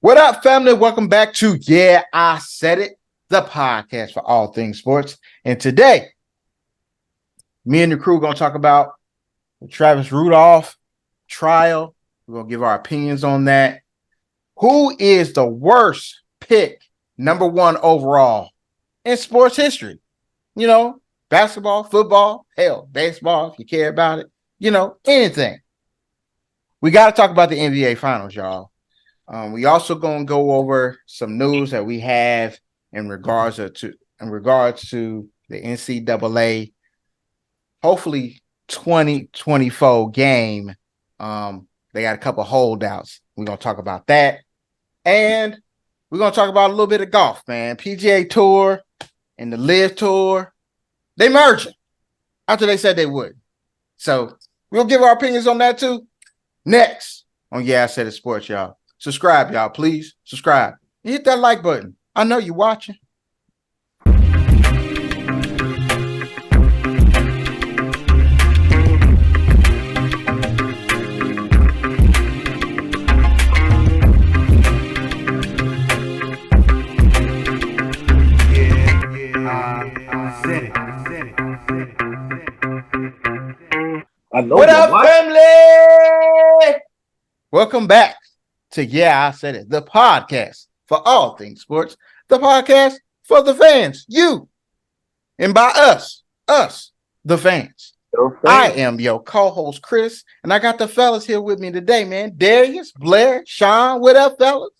What up, family? Welcome back to Yeah, I Said It, the podcast for all things sports. And today, me and the crew are going to talk about the Travis Rudolph trial. We're going to give our opinions on that. Who is the worst pick, number one overall in sports history? You know, basketball, football, hell, baseball, if you care about it, anything. We got to talk about the NBA Finals, y'all. We also gonna go over some news that we have in regards to the NCAA, hopefully 2024 game. They got a couple holdouts. We're gonna talk about that, and we're gonna talk about a little bit of golf, man. PGA Tour and the Live Tour, they merging after they said they would. So we'll give our opinions on that too. Next on Yeah, I Said It Sports, y'all. Subscribe, y'all. Please subscribe. Hit that like button. I know you're watching. What up, family? Welcome back to Yeah, I Said It, the podcast for all things sports, the podcast for the fans, you, and by us, the fans. I am your co-host, Chris, and I got the fellas here with me today, man. Darius, Blair, Sean, what up, fellas?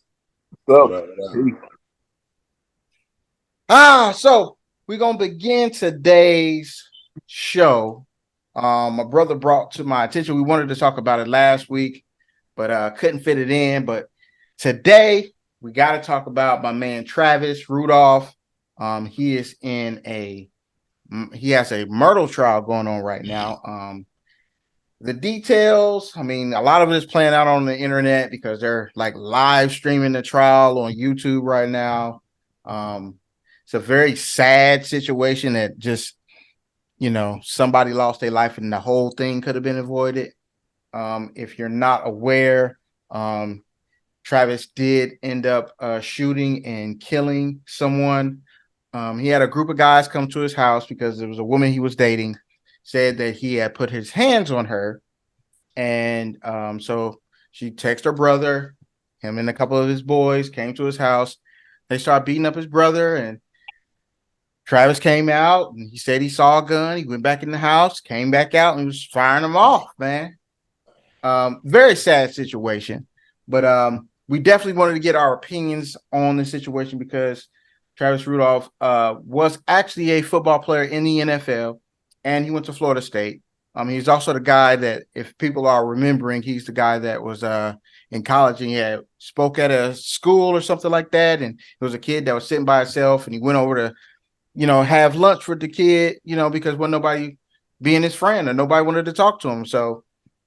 So we're going to begin today's show. My brother brought to my attention, we wanted to talk about it last week, but couldn't fit it in. But today we got to talk about my man Travis Rudolph. He has a murder trial going on right now. The details, I mean, a lot of it is playing out on the internet because they're like live streaming the trial on YouTube right now. It's a very sad situation that just, somebody lost their life and the whole thing could have been avoided. If you're not aware, Travis did end up shooting and killing someone. He had a group of guys come to his house because there was a woman he was dating, said that he had put his hands on her. And so she texted her brother, him and a couple of his boys came to his house. They started beating up his brother, and Travis came out and he said he saw a gun. He went back in the house, came back out, and he was firing them off, man. Very sad situation, but we definitely wanted to get our opinions on the situation because Travis Rudolph was actually a football player in the NFL, and he went to Florida State. He's also the guy that, if people are remembering, he's the guy that was in college and he spoke at a school or something like that, and there was a kid that was sitting by himself, and he went over to, have lunch with the kid, because wasn't nobody being his friend or nobody wanted to talk to him. So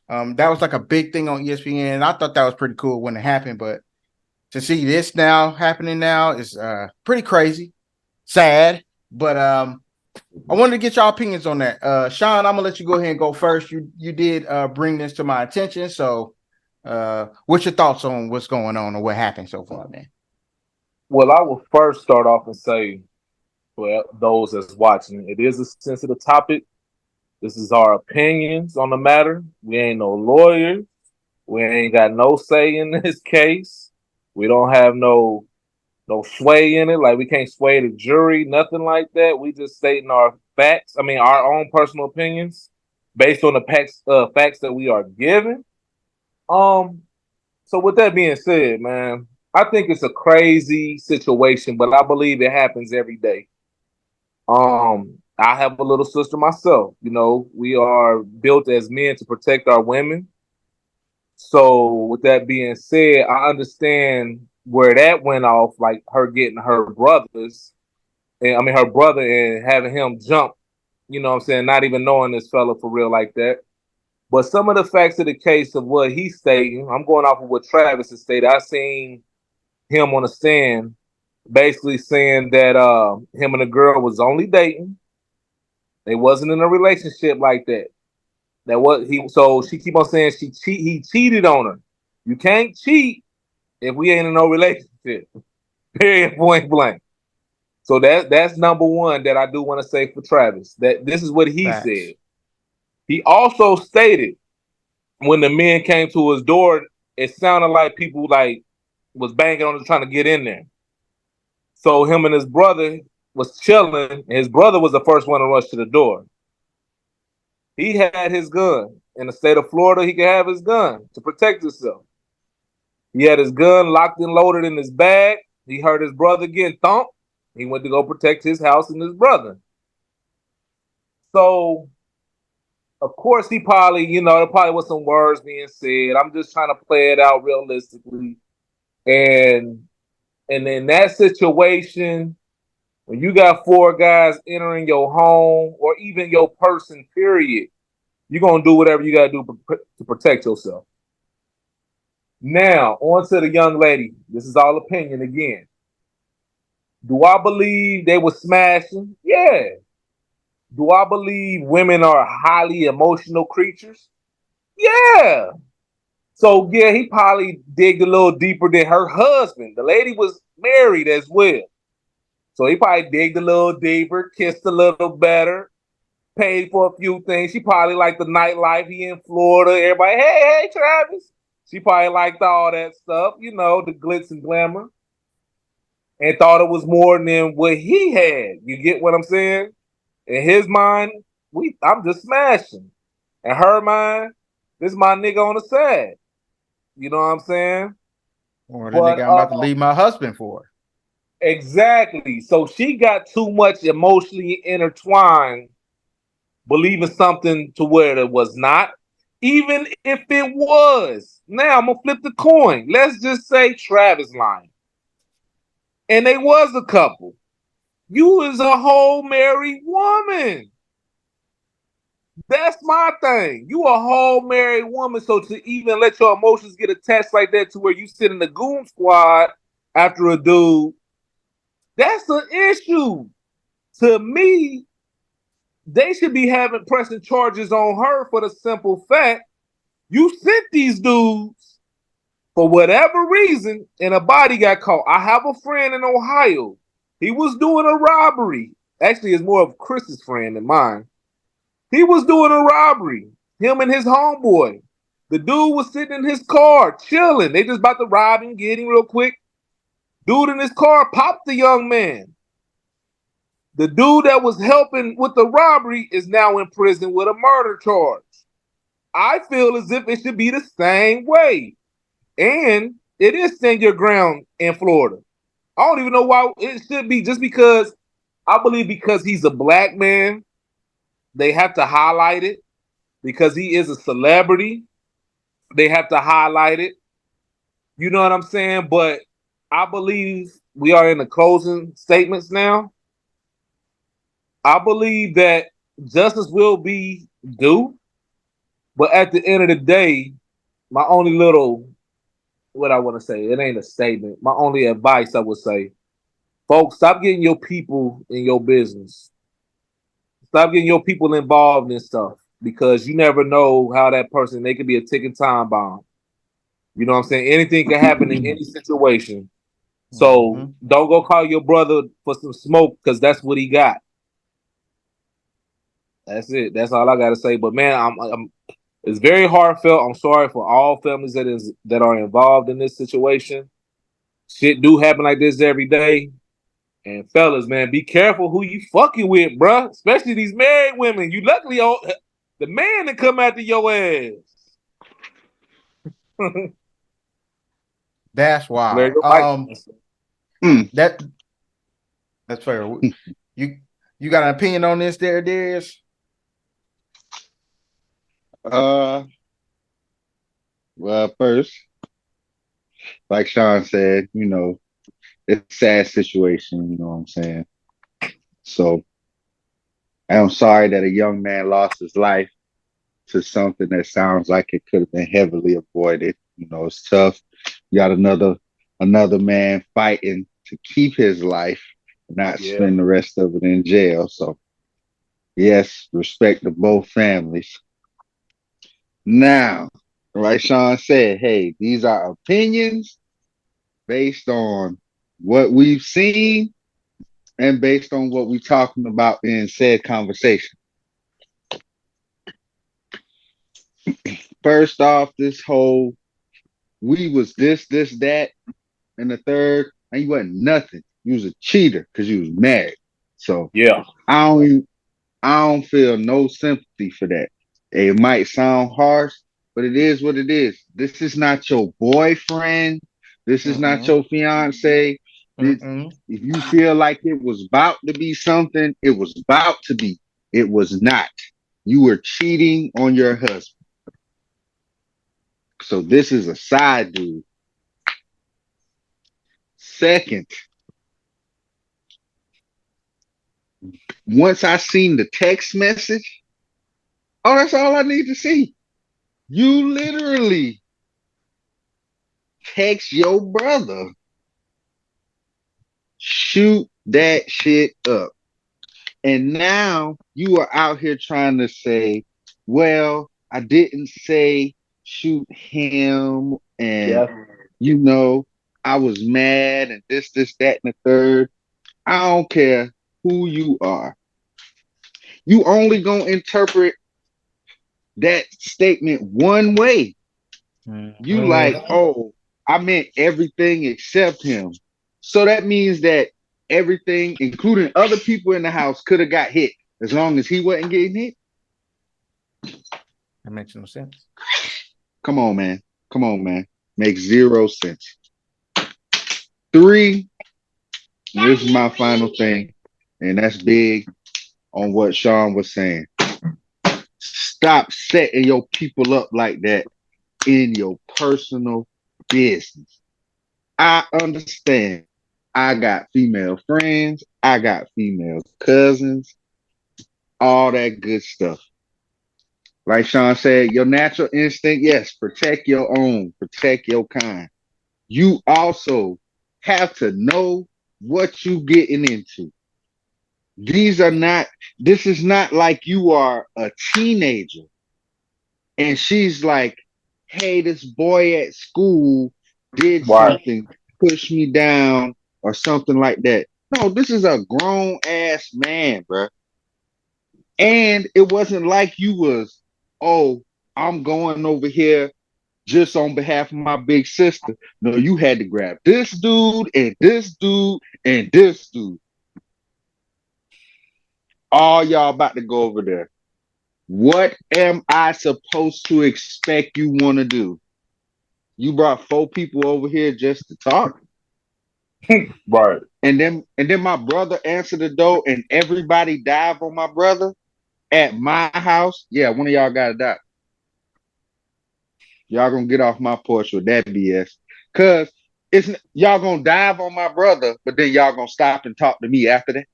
that was like a big thing on ESPN. And I thought that was pretty cool when it happened, but to see this now happening now is pretty crazy, sad. But I wanted to get your opinions on that. Sean, I'm gonna let you go ahead and go first. You did bring this to my attention. So what's your thoughts on what's going on or what happened so far, man? Well, I will first start off and say, for those that's watching, it is a sensitive topic. This is our opinions on the matter. We ain't no lawyers. We ain't got no say in this case. We don't have no sway in it. Like, we can't sway the jury, nothing like that. We just stating our facts. I mean, our own personal opinions based on the facts that we are given. So with that being said, man, I think it's a crazy situation, but I believe it happens every day. I have a little sister myself. We are built as men to protect our women. So with that being said, I understand where that went off, like her getting her brothers, and I mean her brother, and having him jump, what I'm saying, not even knowing this fella for real like that. But some of the facts of the case of what he's stating, I'm going off of what Travis has stated. I seen him on the stand basically saying that him and the girl was only dating. They wasn't in a relationship like that. So she keep on saying he cheated on her. You can't cheat if we ain't in no relationship. Period, point blank. So that's number one that I do want to say for Travis. That this is what he Facts. said. He also stated when the men came to his door, it sounded like people like was banging on it trying to get in there. So him and his brother was chilling, and his brother was the first one to rush to the door. He had his gun. In the state of Florida, he could have his gun to protect himself. He had his gun locked and loaded in his bag. He heard his brother getting thumped. He went to go protect his house and his brother. So, of course, he probably, there probably was some words being said. I'm just trying to play it out realistically. And in that situation, when you got four guys entering your home or even your person, period, you're going to do whatever you got to do to protect yourself. Now, on to the young lady. This is all opinion again. Do I believe they were smashing? Yeah. Do I believe women are highly emotional creatures? Yeah. So, yeah, he probably digged a little deeper than her husband. The lady was married as well. So he probably digged a little deeper, kissed a little better, paid for a few things. She probably liked the nightlife. He in Florida. Everybody, hey, Travis. She probably liked all that stuff, the glitz and glamour. And thought it was more than what he had. You get what I'm saying? In his mind, I'm just smashing. In her mind, this is my nigga on the side. You know what I'm saying? Or the But nigga I'm about to leave my husband for. exactly. So she got too much emotionally intertwined, believing something to where it was not. Even if it was. Now I'm gonna flip the coin. Let's just say Travis lying. And they was a couple. You is a whole married woman. That's my thing. You a whole married woman, so to even let your emotions get attached like that to where you sit in the goon squad after a dude, that's an issue. To me, they should be having pressing charges on her for the simple fact you sent these dudes for whatever reason, and a body got caught. I have a friend in Ohio. He was doing a robbery. Actually, it's more of Chris's friend than mine. He was doing a robbery. Him and his homeboy. The dude was sitting in his car, chilling. They just about to rob him, get him real quick. Dude in his car popped the young man. The dude that was helping with the robbery is now in prison with a murder charge. I feel as if it should be the same way. And it is stand your ground in Florida. I don't even know why it should be, just because I believe because he's a black man, they have to highlight it. Because he is a celebrity, they have to highlight it. You know what I'm saying? But I believe we are in the closing statements now. I believe that justice will be due. But at the end of the day, my only little, what I want to say, it ain't a statement. My only advice I would say, folks, stop getting your people in your business. Stop getting your people involved in stuff, because you never know how that person, they could be a ticking time bomb. You know what I'm saying? Anything can happen in any situation. So Mm-hmm. don't go call your brother for some smoke, because that's what he got. That's it. That's all I got to say. But man, it's very heartfelt. I'm sorry for all families that are involved in this situation. Shit do happen like this every day. And fellas, man, be careful who you fucking with, bruh. Especially these married women. You luckily the man that come after your ass. That's Larry, wild. your mic. That that's fair. You you got an opinion on this, there, Darius? Uh, well, first, like Sean said, it's a sad situation. You know what I'm saying? So I'm sorry that a young man lost his life to something that sounds like it could have been heavily avoided. It's tough. You got another man fighting to keep his life, not Yeah. spend the rest of it in jail. So yes, respect to both families. Now, like Sean said, hey, these are opinions. based on what we've seen and based on what we're talking about in said conversation. First off, this whole we was this, that, and the third, and you wasn't nothing. You was a cheater because you was married. So Yeah. I don't even, I don't feel no sympathy for that. It might sound harsh, but it is what it is. This is not your boyfriend. This is not Mm-mm. your fiance. This, Mm-mm. if you feel like it was about to be something, it was about to be. It was not. You were cheating on your husband. So this is a side dude. Second, once I seen the text message, oh, that's all I need to see. You literally text your brother, shoot that shit up. And now you are out here trying to say, well, I didn't say shoot him. And, Yeah. you know, I was mad and this, that, and the third. I don't care who you are. You only gonna interpret that statement one way. You like, Mm-hmm. oh, I meant everything except him. So that means that everything, including other people in the house, could have got hit as long as he wasn't getting hit. That makes no sense. Come on, man. Come on, man. Makes zero sense. Three, and this is my final thing, and that's big on what Sean was saying. Stop setting your people up like that in your personal business. I understand. I got female friends, I got female cousins, all that good stuff. Like Sean said, your natural instinct, yes, protect your own, protect your kind. You also have to know what you getting into. These are not, this is not like you are a teenager and she's like, hey, this boy at school did Right. something, pushed me down, or something like that. No, this is a grown ass man, bro. And it wasn't like you was, oh, I'm going over here just on behalf of my big sister. No, you had to grab this dude and this dude and this dude. All y'all about to go over there. What am I supposed to expect you want to do? You brought four people over here just to talk, Right. and then my brother answered the door, and everybody dive on my brother at my house. Yeah, one of y'all got to die. Y'all gonna get off my porch with that BS, cause it's y'all gonna dive on my brother, but then y'all gonna stop and talk to me after that.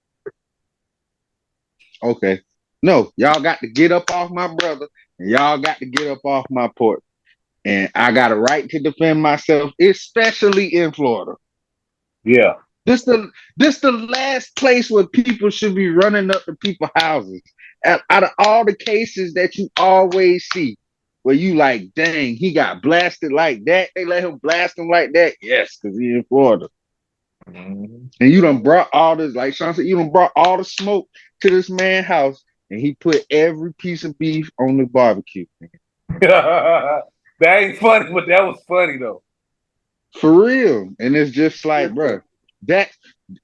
Okay, no, y'all got to get up off my brother, and y'all got to get up off my porch, and I got a right to defend myself, especially in Florida. Yeah. This the last place where people should be running up to people's houses. Out of all the cases that you always see, where you like, dang, he got blasted like that. They let him blast him like that. Yes, because he in Florida. Mhm. And you done brought all this, like Sean said, you done brought all the smoke to this man's house, and he put every piece of beef on the barbecue. That ain't funny, but that was funny though. For real. And it's just like, bro, that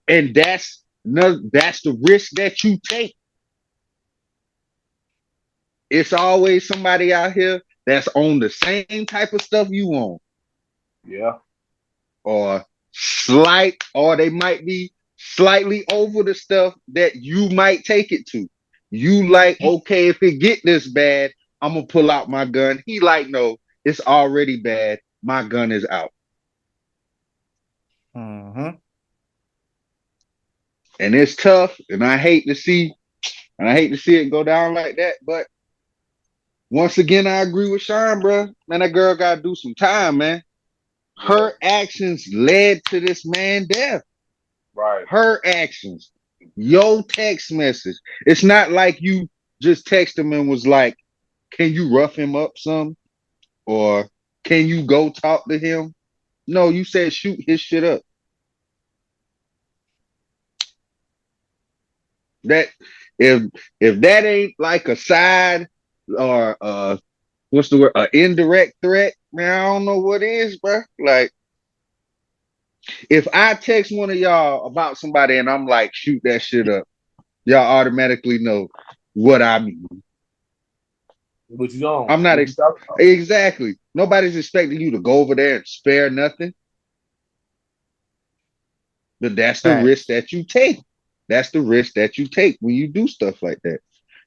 and that's the risk that you take. It's always somebody out here that's on the same type of stuff you on, Yeah. or or they might be slightly over the stuff that you might take it to. You like, okay, if it get this bad, I'm gonna pull out my gun. He like, no, it's already bad. My gun is out. Mm-hmm. And it's tough, and I hate to see it go down like that. But once again, I agree with Sean, bro. Man, that girl gotta do some time, man. Yeah. Her actions led to this man death. Right. Her actions. Your text message. It's not like you just text him and was like, can you rough him up some? Or can you go talk to him? No, you said shoot his shit up. That if that ain't like a side or what's the word? An indirect threat, man. I don't know what is, bro. Like if I text one of y'all about somebody and I'm like, shoot that shit up, y'all automatically know what I mean. But you don't. I'm not What you talking about? exactly. Nobody's expecting you to go over there and spare nothing. But that's the risk Facts. that you take. That's the risk that you take when you do stuff like that.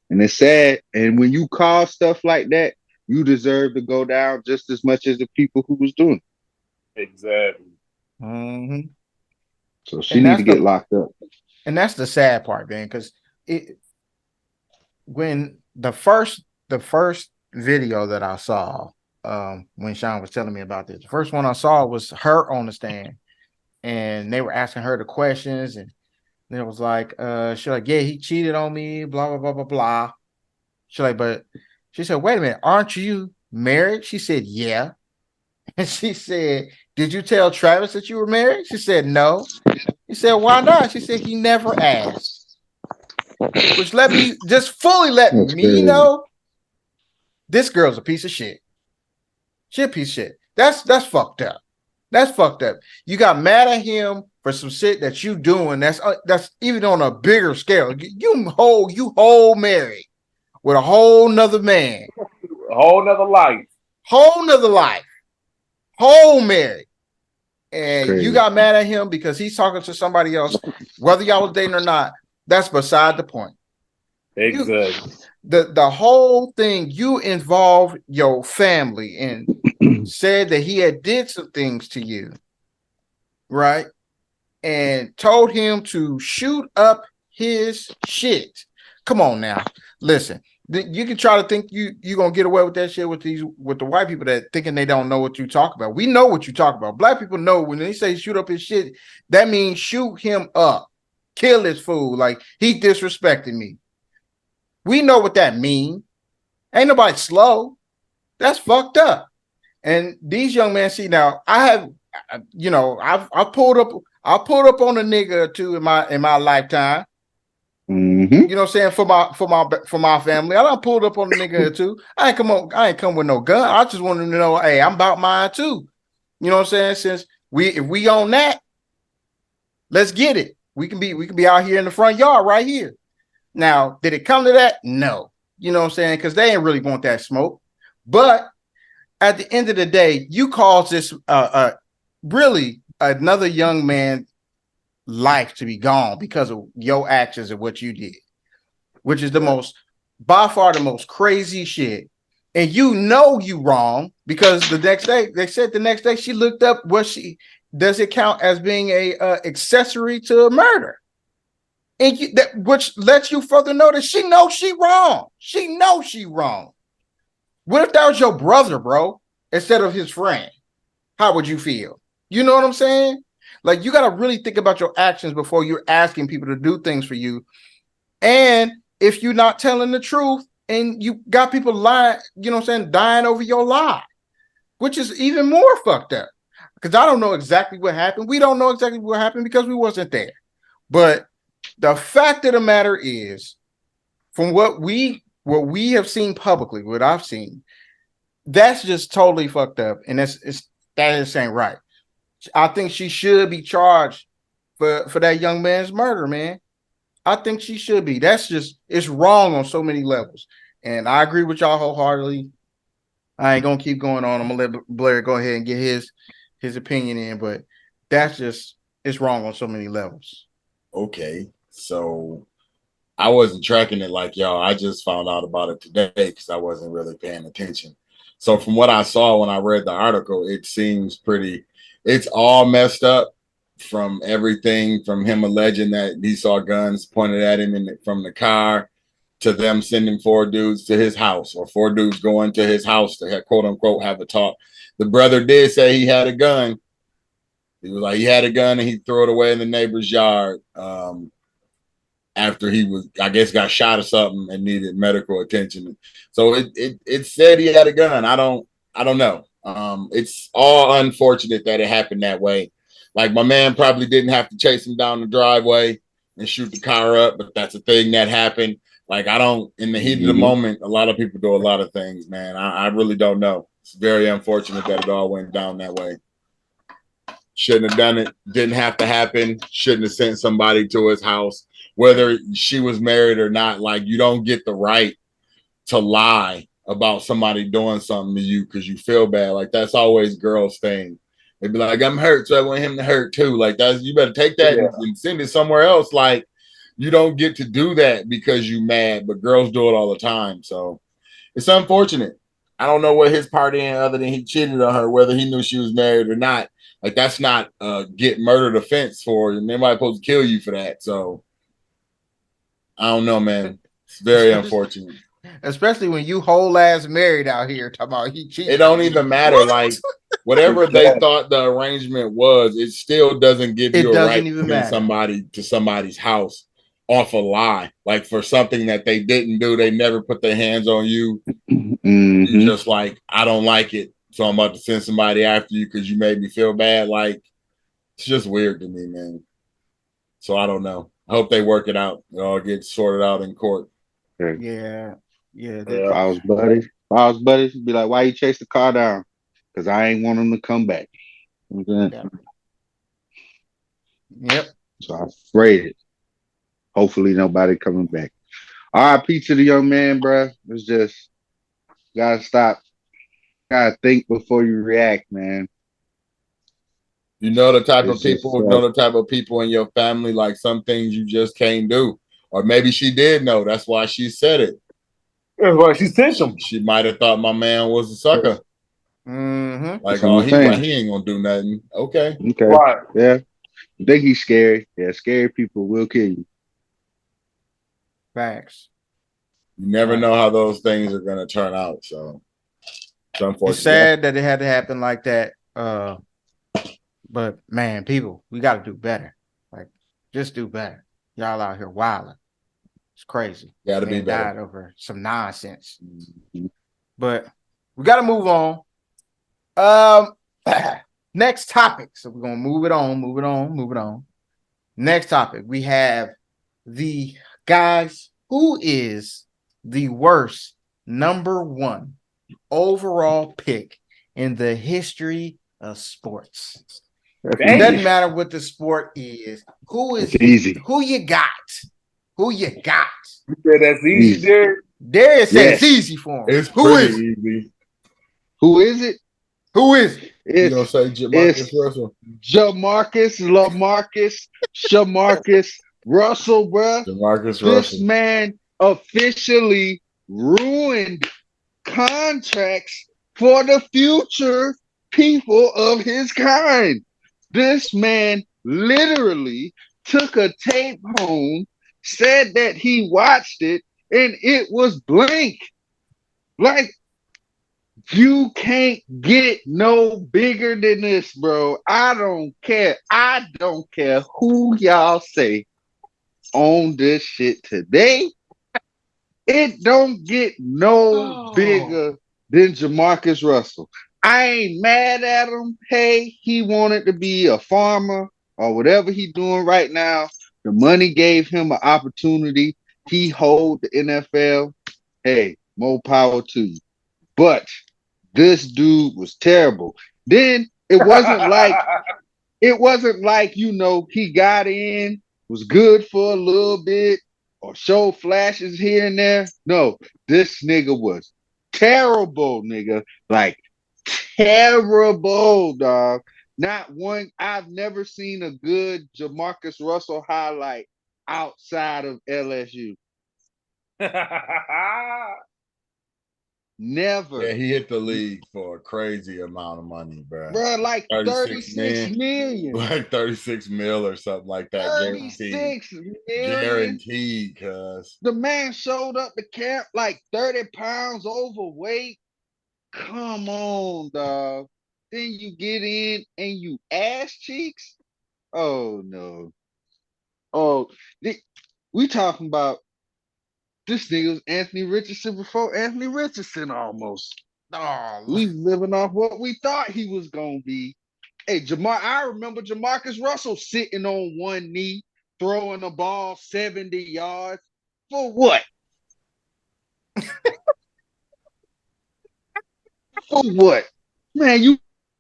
And it's sad. And when you call stuff like that, you deserve to go down just as much as the people who was doing it. Exactly. Mm-hmm. So she And need to get locked up. that's the sad part, man, because it when the first video that I saw, when Sean was telling me about this, the first one I saw was her on the stand, and they were asking her the questions, and it was like, she's like, yeah, he cheated on me, blah blah blah blah blah. She's like, but she said, wait a minute, aren't you married? She said, yeah. And she said, did you tell Travis that you were married? She said, no. He said, why not? She said, he never asked. Which let me just fully let That's me crazy. know this girl's a piece of shit. She a piece of shit. That's fucked up. That's fucked up. You got mad at him for some shit that you doing. That's even on a bigger scale. You whole married with a whole nother man, A whole nother life. whole nother life, whole married, It's and you crazy. got mad at him because he's talking to somebody else, whether y'all was dating or not. That's beside the point. You Exactly. the whole thing, you involved your family and said that he had did some things to you, right? And told him to shoot up his shit. Come on now. Listen, you can try to think you gonna get away with that shit with the white people that thinking they don't know what you talk about. We know what you talk about. Black people know when they say shoot up his shit, that means shoot him up, kill this fool. Like he disrespected me. We know what that means. Ain't nobody slow. That's fucked up. And these young men, see now, I have, I pulled up on a nigga or two in my lifetime. Mm-hmm. You know what I'm saying, for my family. I done pulled up on a nigga or two. I ain't come with no gun. I just wanted to know, hey, I'm about mine too. You know what I'm saying? Since if we on that, let's get it. We can be out here in the front yard right here. Now, did it come to that? No. You know what I'm saying? Because they ain't really want that smoke. But at the end of the day, you caused this really another young man's life to be gone because of your actions and what you did, which is the Exactly. most, by far the most crazy shit. And you know you wrong because the next day, they said the next day she looked up what she does it count as being a accessory to a murder. And that which lets you further know that she knows she wrong. She knows she wrong. What if that was your brother, bro, instead of his friend? How would you feel? You know what I'm saying? Like you got to really think about your actions before you're asking people to do things for you. And if you're not telling the truth and you got people lying, you know what I'm saying, dying over your lie, which is even more fucked up. Because I don't know exactly what happened. We don't know exactly what happened because we wasn't there. But the fact of the matter is, from what we have seen publicly, what I've seen, that's just totally fucked up, and that just ain't right. I think she should be charged for that young man's murder, man. I think she should be. That's just it's wrong on so many levels, and I agree with y'all wholeheartedly. I ain't gonna keep going on. I'm gonna let Blair go ahead and get his opinion in, but that's just it's wrong on so many levels. Okay, so I wasn't tracking it like y'all. I just found out about it today because I wasn't really paying attention. So from what I saw when I read the article, it seems pretty. It's all messed up from everything from him alleging that he saw guns pointed at him from the car to them sending four dudes to his house or four dudes going to his house to have, quote unquote have a talk. The brother did say he had a gun. He was like he had a gun and he threw it away in the neighbor's yard. After he was, I guess, got shot or something and needed medical attention. So it said he had a gun. I don't know. It's all unfortunate that it happened that way. Like my man probably didn't have to chase him down the driveway and shoot the car up, but that's a thing that happened. Like I don't, in the heat of the moment, a lot of people do a lot of things, man. I really don't know. It's very unfortunate that it all went down that way. Shouldn't have done it. Didn't have to happen. Shouldn't have sent somebody to his house, whether she was married or not. Like you don't get the right to lie about somebody doing something to you because you feel bad. Like that's always girls' thing. They'd be like, "I'm hurt, so I want him to hurt too." Like that's you better take that and send it somewhere else. Like you don't get to do that because you mad, but girls do it all the time. So it's unfortunate. I don't know what his part in other than he cheated on her, whether he knew she was married or not. Like that's not a get murdered offense for, and they might supposed to kill you for that. So I don't know, man. It's very unfortunate. Especially when you whole ass married out here talking about he cheated. It don't even matter. Like whatever they thought the arrangement was, it still doesn't give you a right to send somebody to somebody's house off a lie. Like for something that they didn't do, they never put their hands on you. You just like, I don't like it, so I'm about to send somebody after you because you made me feel bad. Like it's just weird to me, man. So I don't know. I hope they work it out. It all gets sorted out in court. Yeah. If I was buddies, be like, why you chase the car down? Because I ain't want him to come back. Yep. So I sprayed it. Hopefully nobody coming back. RIP to the young man, bro. It's just gotta stop. Gotta think before you react, man. You know the type of people, know the type of people in your family, like some things you just can't do. Or maybe she did know. That's why she said it. That's why she sent him. She might have thought my man was a sucker. Like, oh, he ain't gonna do nothing. Okay. Right. Yeah. You think he's scary? Yeah, scary people will kill you. Facts. You never know how those things are gonna turn out. So it's unfortunate. It's sad that it had to happen like that. But man, people, we got to do better. Like, just do better. Y'all out here wilding. It's crazy. Got to be better. Died over some nonsense. But we got to move on. Next topic. So we're gonna move it on. Next topic. We have the guys. Who is the worst number one overall pick in the history of sports? It doesn't matter what the sport is. Who is easy? Who you got? Who you got? You said that's easy, Derek? Darius said it's easy for him. It's pretty easy. Who is it? Who is it? You gonna say Jamarcus Russell? Shamarcus Russell, bro. Jamarcus Russell. This man officially ruined contracts for the future people of his kind. This man literally took a tape home, said that he watched it, and it was blank. Like, you can't get no bigger than this, bro. I don't care. I don't care who y'all say on this shit today. It don't get no bigger than Jamarcus Russell. I ain't mad at him. Hey, he wanted to be a farmer or whatever he doing right now. The money gave him an opportunity. He hold the NFL. Hey, more power to you. But this dude was terrible. Then it wasn't like he got in, was good for a little bit, or showed flashes here and there. No, this nigga was terrible, nigga. Like terrible, dog. Not one. I've never seen a good Jamarcus Russell highlight outside of LSU. Never. Yeah, he hit the league for a crazy amount of money, bro. Bro, like 36 million. Like 36 mil or something like that. 36 million. Guaranteed, cuz. The man showed up to camp like 30 pounds overweight. Come on, dog. Then you get in and you ass cheeks. Oh no. Oh, we talking about this nigga was Anthony Richardson before Anthony Richardson almost. Oh, We living off what we thought he was gonna be. Hey, I remember Jamarcus Russell sitting on one knee, throwing the ball 70 yards. For what? For what? Man, you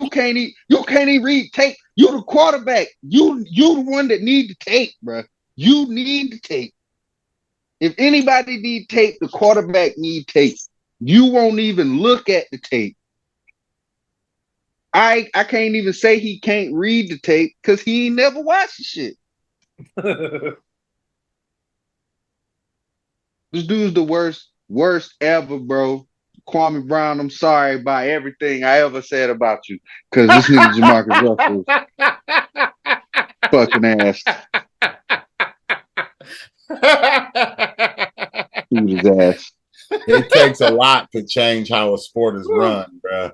can't even read tape. You the quarterback. You the one that need the tape, bro. You need the tape. If anybody need tape, the quarterback need tape. You won't even look at the tape. I can't even say he can't read the tape because he ain't never watched the shit. This dude's the worst ever, bro. Kwame Brown, I'm sorry about everything I ever said about you. Cause this nigga Jamarcus Russell fucking ass. Shoot his ass. It takes a lot to change how a sport is run, bro.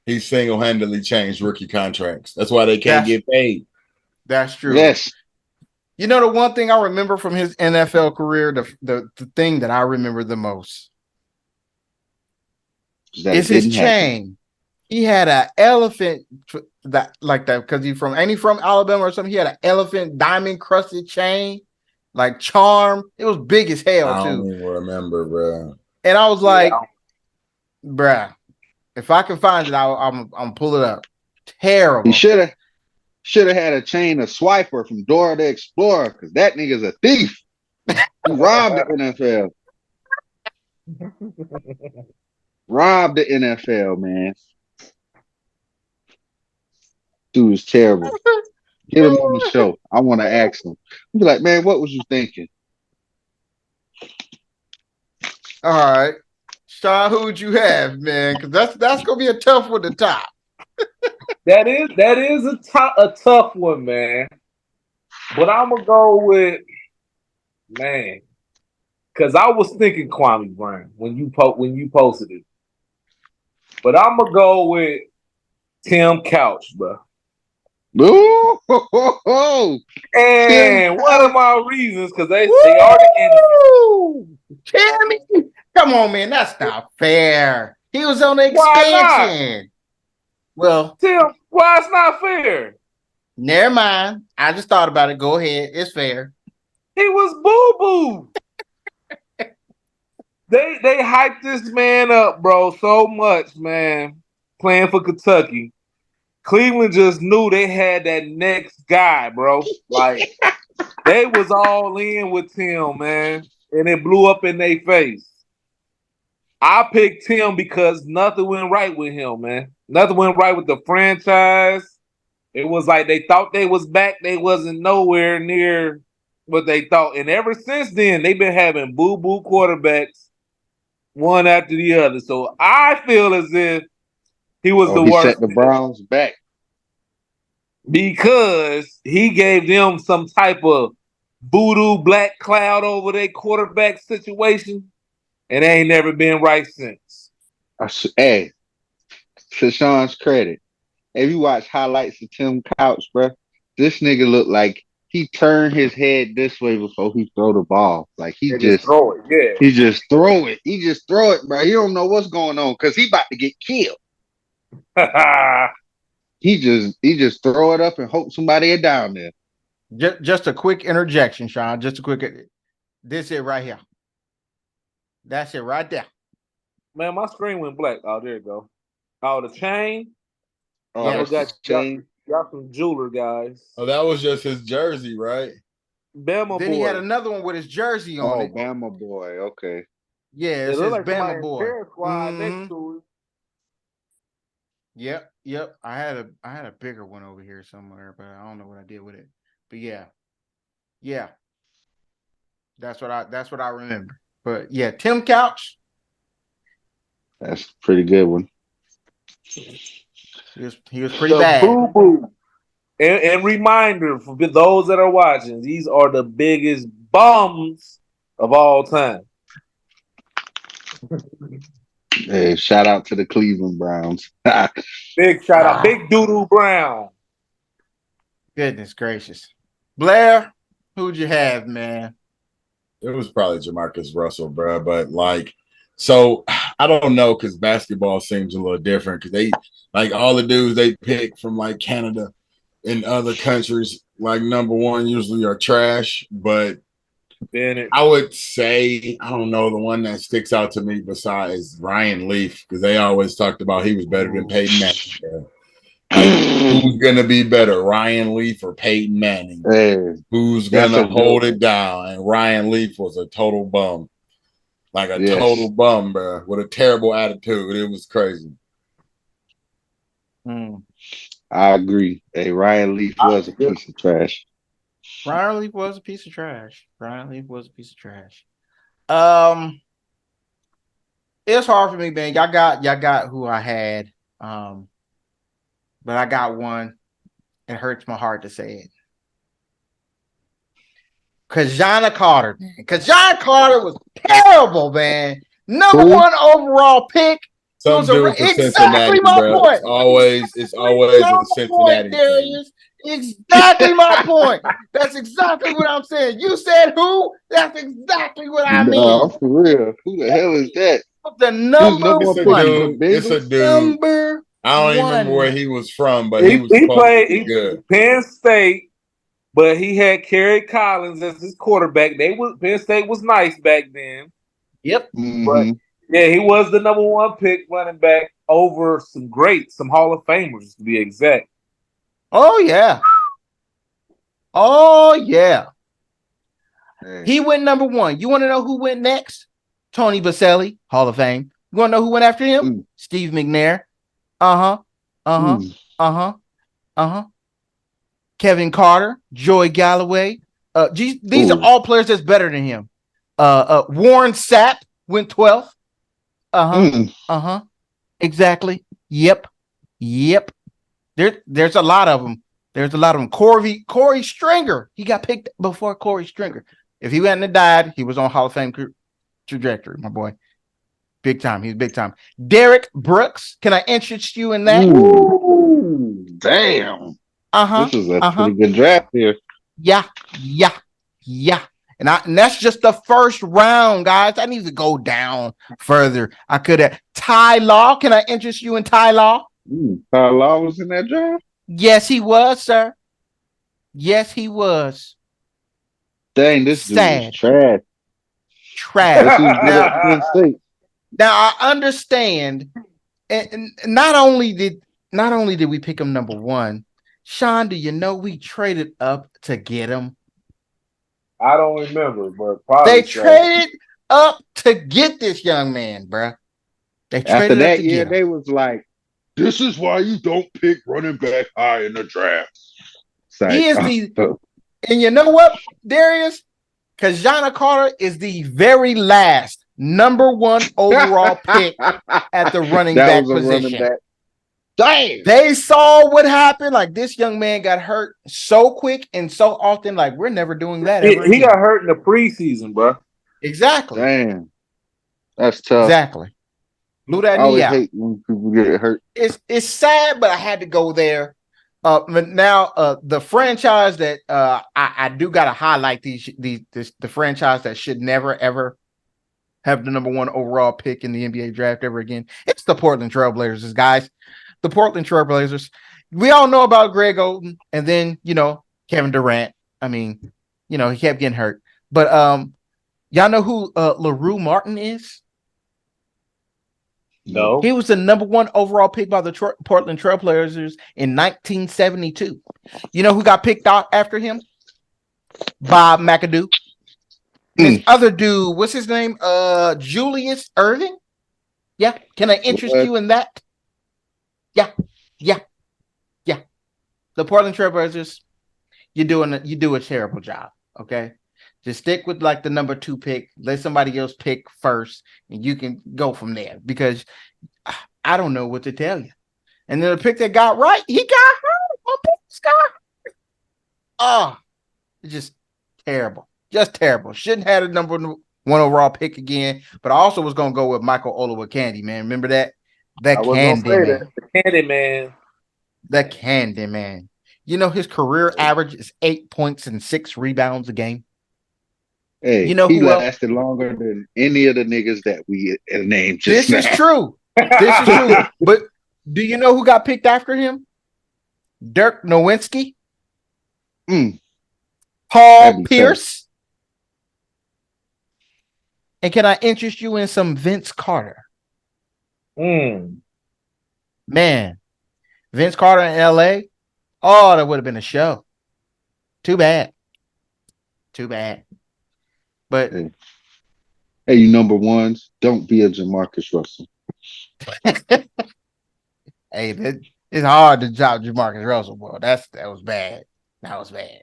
He single-handedly changed rookie contracts. That's why they can't get paid. That's true. Yes. You know, the one thing I remember from his NFL career, the thing that I remember the most is his chain. He had an elephant that because he from Alabama or something. He had an elephant diamond crusted chain, like charm. It was big as hell I too. don't even remember, bro. And I was like, bruh, if I can find it, I'm pull it up. Terrible. He should have had a chain of Swiper from Dora the Explorer because that nigga's a thief. He robbed the NFL. Robbed the NFL, man. Dude is terrible. Get him on the show. I want to ask him. Be like, man, what was you thinking? All right, Sean, who would you have, man? Because that's gonna be a tough one to top. That is a tough one, man. But I'm gonna go with man, because I was thinking Kwame Brown when you posted it. But I'm gonna go with Tim Couch, bro. Ooh, ho, ho, ho. And one of my reasons, because they are the enemy. Timmy, come on, man, that's not fair. He was on the expansion. Well, Tim, why it's not fair? Never mind. I just thought about it. Go ahead. It's fair. He was boo-boo. They hyped this man up, bro, so much, man, playing for Kentucky. Cleveland just knew they had that next guy, bro. Like, they was all in with Tim, man, and it blew up in their face. I picked Tim because nothing went right with him, man. Nothing went right with the franchise. It was like they thought they was back. They wasn't nowhere near what they thought. And ever since then, they've been having boo-boo quarterbacks one after the other. So I feel as if he was the he worst. Set the Browns back. Because he gave them some type of voodoo black cloud over their quarterback situation. And they ain't never been right since. Hey, to Sean's credit, if you watch highlights of Tim Couch, bro, this nigga looked like he turned his head this way before he throw the ball. Like he just throw it, yeah. He just throw it. He just throw it, bro. He don't know what's going on because he about to get killed. He just throw it up and hope somebody is down there. Just a quick interjection, Sean. Just a quick. This it right here. That's it right there. Man, my screen went black. Oh, there you go. Oh, the chain. Oh, Yeah, that's chain. Y'all some jeweler guys. Oh, that was just his jersey, right? Bama then boy. He had another one with his jersey on it. Oh, Bama boy. Okay. Yeah, it's his like Bama boy. Next to it. Yep. I had a bigger one over here somewhere, but I don't know what I did with it. But yeah. That's what I remember. But yeah, Tim Couch. That's a pretty good one. He was pretty bad. Boo-boo. And reminder for those that are watching, these are the biggest bums of all time. Hey, shout out to the Cleveland Browns. Big shout out. Big Doodoo Brown. Goodness gracious. Blair, who'd you have, man? It was probably Jamarcus Russell, bro. But like, so I don't know because basketball seems a little different because they like all the dudes they pick from like Canada and other countries like number one usually are trash. But Bennett. I would say I don't know the one that sticks out to me besides Ryan Leaf because they always talked about he was better than Peyton Manning. Like who's gonna be better, Ryan Leaf or Peyton Manning? Hey, Who's that's gonna a good hold one. it down? And Ryan Leaf was a total bum. Like a total Yes, bum, bro, with a terrible attitude. It was crazy. I agree. Hey, Ryan Leaf was a piece of trash. Brian Leaf was a piece of trash. Brian Leaf was a piece of trash. Um, it's hard for me, man. Y'all got who I had. But I got one. It hurts my heart to say it. Kajana Carter, man. Kajana Carter was terrible, man. Number Who? one overall pick. It Some was dude for exactly Cincinnati, my bro. point. It's Exactly always my a point, Cincinnati team. Darius. Exactly my point. That's exactly what I'm saying. You said who? That's exactly what I No, mean. for real. Who the hell is that? The Who's number number It's one a pick for one. the dude. It's a Bengals? dude. Number I don't even remember where one. he was from, but he He, was he supposed to played be good. Penn State, but he had Kerry Collins as his quarterback. Penn State was nice back then, Yep. but Mm-hmm. yeah, he was the number one pick running back over some greats, some Hall of Famers to be exact. Oh yeah. Oh yeah. Hey. He went number one. You want to know who went next? Tony Baselli, Hall of Fame. You want to know who went after him? Mm. Steve McNair. Uh-huh. Uh-huh. Mm. Uh-huh. Uh-huh. Kevin Carter, Joey Galloway. These are Ooh. all players that's better than him. Warren Sapp went 12th. Uh-huh. Mm. Uh-huh. Exactly. Yep. Yep. There's a lot of them. There's a lot of them. Corey Stringer. He got picked before Corey Stringer. If he hadn't have died, he was on Hall of Fame trajectory, my boy. Big time. He's big time. Derek Brooks. Can I interest you in that? Ooh. Damn. Uh-huh. This is a Uh-huh. pretty good draft here. Yeah. Yeah. Yeah. And that's just the first round, guys. I need to go down further. I could have Ty Law. Can I interest you in Ty Law? Kyle Law was in that draft? Yes, he was, sir. Yes, he was. Dang, this dude was Sad. trash. Guess Trash. who's good at Penn State? Now I understand, and not only did we pick him number one, Sean, do you know we traded up to get him? I don't remember, but probably They traded up to get this young man, bruh. They After traded up to that year, get him. they was like, "This is why you don't pick running back high in the draft." He is oh, and you know what, Darius? Kajana Carter is the very last number one overall pick at the running that back was a running position. back. Damn. They saw what happened. Like this young man got hurt so quick and so often. Like we're never doing that ever he again. got hurt in the preseason, bro. Exactly. Damn. That's tough. Exactly. Blew that I knee always out. hate when people get hurt. It's sad, but I had to go there. But now the franchise that I do gotta highlight the franchise that should never ever have the number one overall pick in the NBA draft ever again. It's the Portland Trailblazers, guys. The Portland Trailblazers. We all know about Greg Oden and then, Kevin Durant. I mean, he kept getting hurt. But y'all know who LaRue Martin is? No. He was the number one overall pick by the Portland Trailblazers in 1972. You know who got picked out after him? Bob McAdoo. This other dude, what's his name? Julius Irving? Yeah. Can I interest you in that? Yeah. The Portland Trailblazers, you do a terrible job. Okay. Just stick with like the number 2 pick. Let somebody else pick first, and you can go from there because I don't know what to tell you. And then the pick that got right, he got hurt. My pick got hurt. Oh, it's just terrible. Just terrible. Shouldn't have a number 1 overall pick again. But I also was gonna go with Michael Olowokandi, man. Remember that? The Candy Man. The Candy Man. The Candy Man. You know his career average is 8 points and 6 rebounds a game. You Hey, know he who else? lasted longer than any of the niggas that we named just This is now. true. This is true. But do you know who got picked after him? Dirk Nowitzki, That'd Paul be tough. Pierce, and can I interest you in some Vince Carter? Mm. Man, Vince Carter in LA. Oh, that would have been a show. Too bad. Too bad. But Hey, hey, you number ones, don't be a Jamarcus Russell. hey, it's hard to drop Jamarcus Russell, bro. That was bad. That was bad.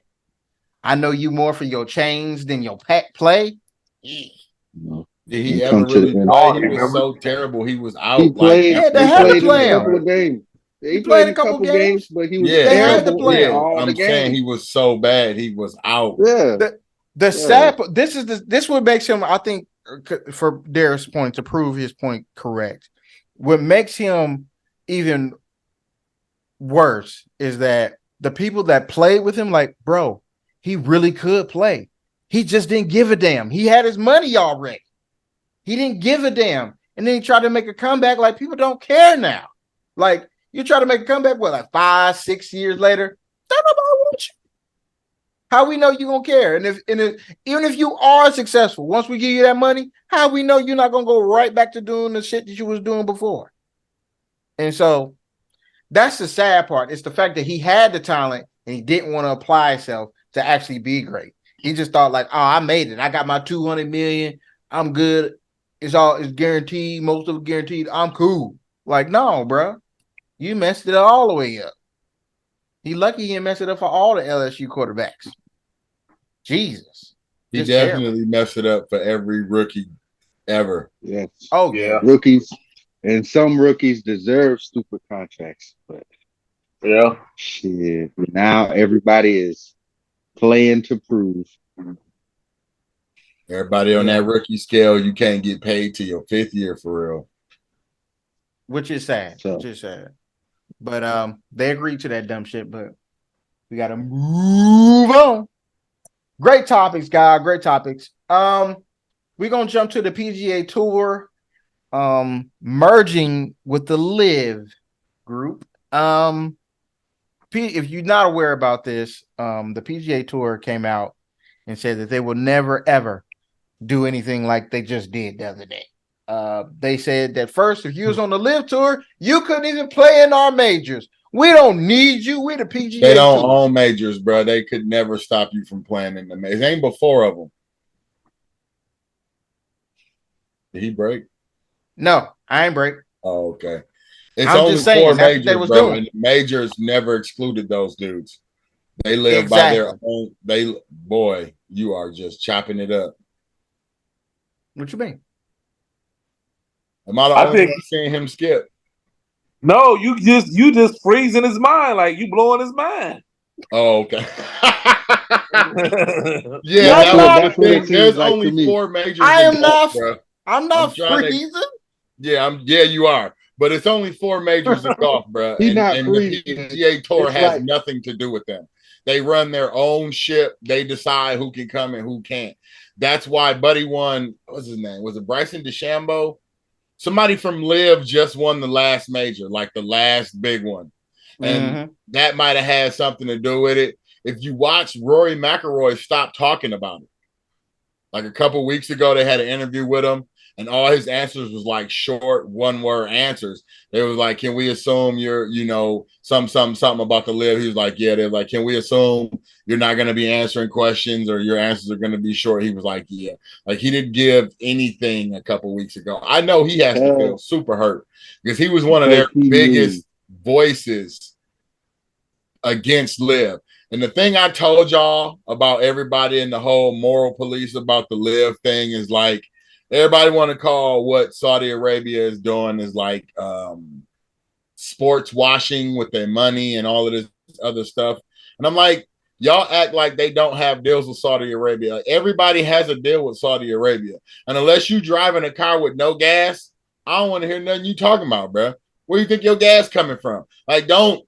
I know you more for your chains than your pack play. Yeah. You know, Did when he it ever comes to the really end, play? Y'all He was remember? so terrible. He was he out like played. Yeah, they He had to played in a play couple him. of games. He He played played a in a couple couple games, games. but he was yeah, They had to terrible play in him. all the I'm saying he games. was so bad. He was out. Yeah, The yeah. sad this what makes him, I think, for Darius' point, to prove his point correct. What makes him even worse is that the people that played with him, like, bro, he really could play. He just didn't give a damn. He had his money already. He didn't give a damn. And then he tried to make a comeback. Like, people don't care now. Like, you try to make a comeback, what, like 5-6 years later? Don't nobody want you. How we know you gonna care? And if even if you are successful, once we give you that money, how we know you're not gonna go right back to doing the shit that you was doing before? And so that's the sad part. It's the fact that he had the talent and he didn't want to apply himself to actually be great. He just thought like, oh, I made it. I got my 200 million. I'm good. It's guaranteed. Most of it guaranteed. I'm cool. Like, no, bro. You messed it all the way up. He lucky he didn't mess it up for all the LSU quarterbacks. Jesus. He Just terrible. definitely messed it up for every rookie ever. Yes. Oh, Yeah. yeah. Rookies and some rookies deserve stupid contracts, but Yeah. shit. Now everybody is playing to prove. Everybody on Yeah. that rookie scale, you can't get paid till your 5th year for real. Which is sad. So Which is sad. But they agreed to that dumb shit, but we gotta move on. Great topics, guys. Great topics. We're gonna jump to the PGA Tour, merging with the Live group. If you're not aware about this, the PGA Tour came out and said that they will never ever do anything like they just did the other day. They said that first, if you was on the Live Tour, you couldn't even play in our majors. We don't need you. We the They PGA don't Tour. own majors, bro. They could never stop you from playing in the majors. Ain't but 4 of them. Did he break? No, I ain't break. Oh, okay. It's I'm only just four saying that's what they majors, was bro, doing. and the majors never excluded those dudes. They live by their Exactly. own. Boy, you are just chopping it up. What you mean? Am I the I only think one seeing him skip? no, you just freezing his mind, like you blowing his mind. Oh, okay. Yeah, I'm that was not. the that's what it thing. seems There's like to only me. 4 majors I in am golf, not. bro. I'm I'm not trying to. freezing. Yeah, you are. But it's only 4 majors in golf, bro. He And not and the freezing. PGA Tour It's has like nothing to do with them. They run their own ship. They decide who can come and who can't. That's why Buddy won. What's his name? Was it Bryson DeChambeau? Somebody from Live just won the last major, like the last big one. And Mm-hmm. that might have had something to do with it. If you watch, Rory McIlroy stopped talking about it. Like a couple weeks ago, they had an interview with him, and all his answers was like short, one-word answers. They was like, "Can we assume you're, something about the Live?" He was like, "Yeah." They're like, "Can we assume you're not going to be answering questions or your answers are going to be short?" He was like, "Yeah." Like he didn't give anything a couple weeks ago. I know he has to feel super hurt because he was one of because their he knew. biggest voices against Live. And the thing I told y'all about everybody in the whole moral police about the Live thing is like everybody want to call what Saudi Arabia is doing is like sports washing with their money and all of this other stuff. And I'm like, y'all act like they don't have deals with Saudi Arabia. Like, everybody has a deal with Saudi Arabia. And unless you driving a car with no gas, I don't want to hear nothing you talking about, bro. Where do you think your gas coming from? Like, don't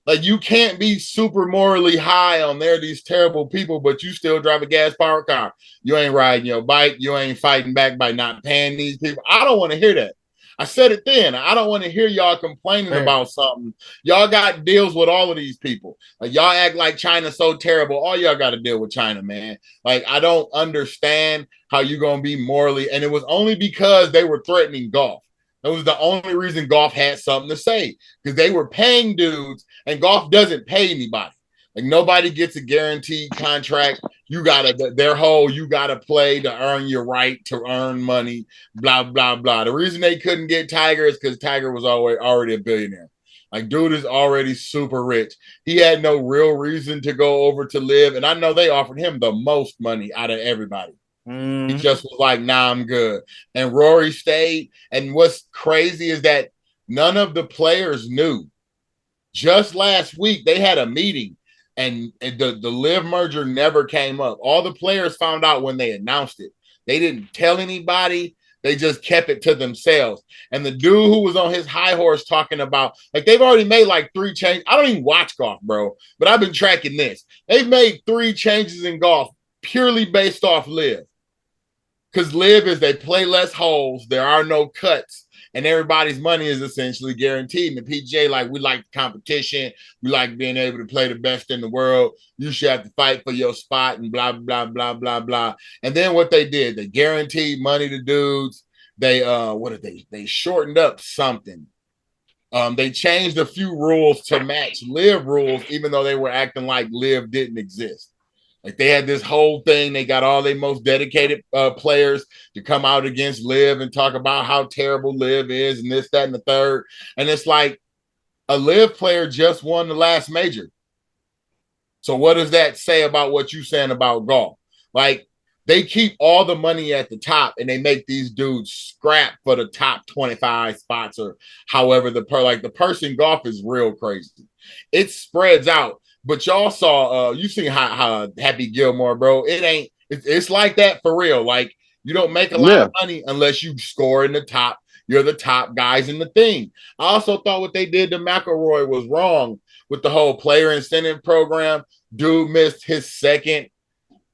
Like you can't be super morally high on there, these terrible people, but you still drive a gas powered car. You ain't riding your bike. You ain't fighting back by not paying these people. I don't want to hear that. I said it then. I don't want to hear y'all complaining about something. Y'all got deals with all of these people. Like y'all act like China's so terrible. All y'all got to deal with China, man. Like I don't understand how you're gonna be morally. And it was only because they were threatening golf. That was the only reason golf had something to say because they were paying dudes, and golf doesn't pay anybody. Like nobody gets a guaranteed contract. You gotta their whole you gotta play to earn your right to earn money. Blah blah blah. The reason they couldn't get Tiger is because Tiger was already a billionaire. Like dude is already super rich. He had no real reason to go over to live, and I know they offered him the most money out of everybody. He just was like, nah, I'm good. And Rory stayed. And what's crazy is that none of the players knew. Just last week, they had a meeting and the Live merger never came up. All the players found out when they announced it. They didn't tell anybody. They just kept it to themselves. And the dude who was on his high horse talking about, like, they've already made like 3 changes. I don't even watch golf, bro, but I've been tracking this. They've made 3 changes in golf purely based off Live. Because Live is they play less holes, there are no cuts, and everybody's money is essentially guaranteed. And the PGA, like, we like the competition, we like being able to play the best in the world. You should have to fight for your spot and blah blah blah blah blah. And then what they did, they guaranteed money to dudes. They what did they shortened up something. They changed a few rules to match Live rules, even though they were acting like Live didn't exist. Like they had this whole thing. They got all their most dedicated players to come out against Live and talk about how terrible Live is and this, that, and the third. And it's like a Live player just won the last major. So what does that say about what you're saying about golf? Like they keep all the money at the top and they make these dudes scrap for the top 25 spots or however the person golf is real crazy. It spreads out. But y'all saw, you seen how Happy Gilmore, bro. It's like that for real. Like you don't make a lot of money unless you score in the top. You're the top guys in the thing. I also thought what they did to McElroy was wrong with the whole player incentive program. Dude missed his second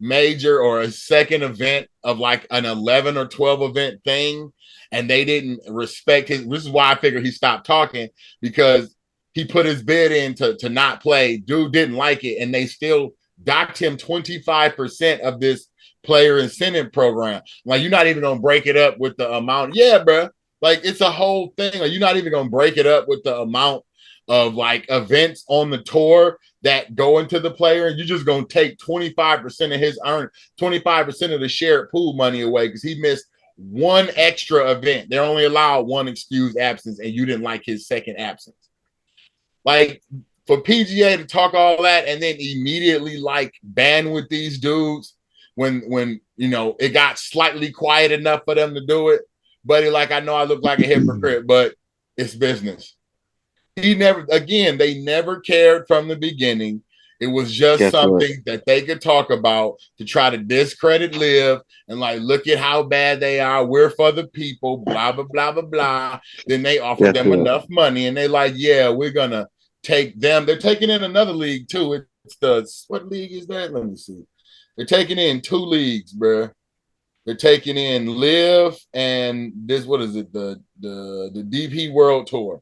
major or a second event of like an 11 or 12 event thing, and they didn't respect his. This is why I figured he stopped talking because he put his bid in to not play. Dude didn't like it, and they still docked him 25% of this player incentive program. Like, you're not even gonna break it up with the amount. Yeah, bro. Like, it's a whole thing. Like, you're not even gonna break it up with the amount of like events on the tour that go into the player, and you're just gonna take 25% of his 25% of the shared pool money away because he missed one extra event. They're only allowed one excused absence, and you didn't like his second absence. Like for PGA to talk all that and then immediately like ban with these dudes when you know it got slightly quiet enough for them to do it, buddy. Like I know I look like a hypocrite, but it's business. They never cared from the beginning. It was just something that they could talk about to try to discredit Live and like, look at how bad they are. We're for the people, blah, blah, blah, blah, blah. Then they offered them enough money and they like, yeah, we're going to take them. They're taking in another league too. What league is that? Let me see. They're taking in 2 leagues, bro. They're taking in Live and this, what is it? The DP World Tour.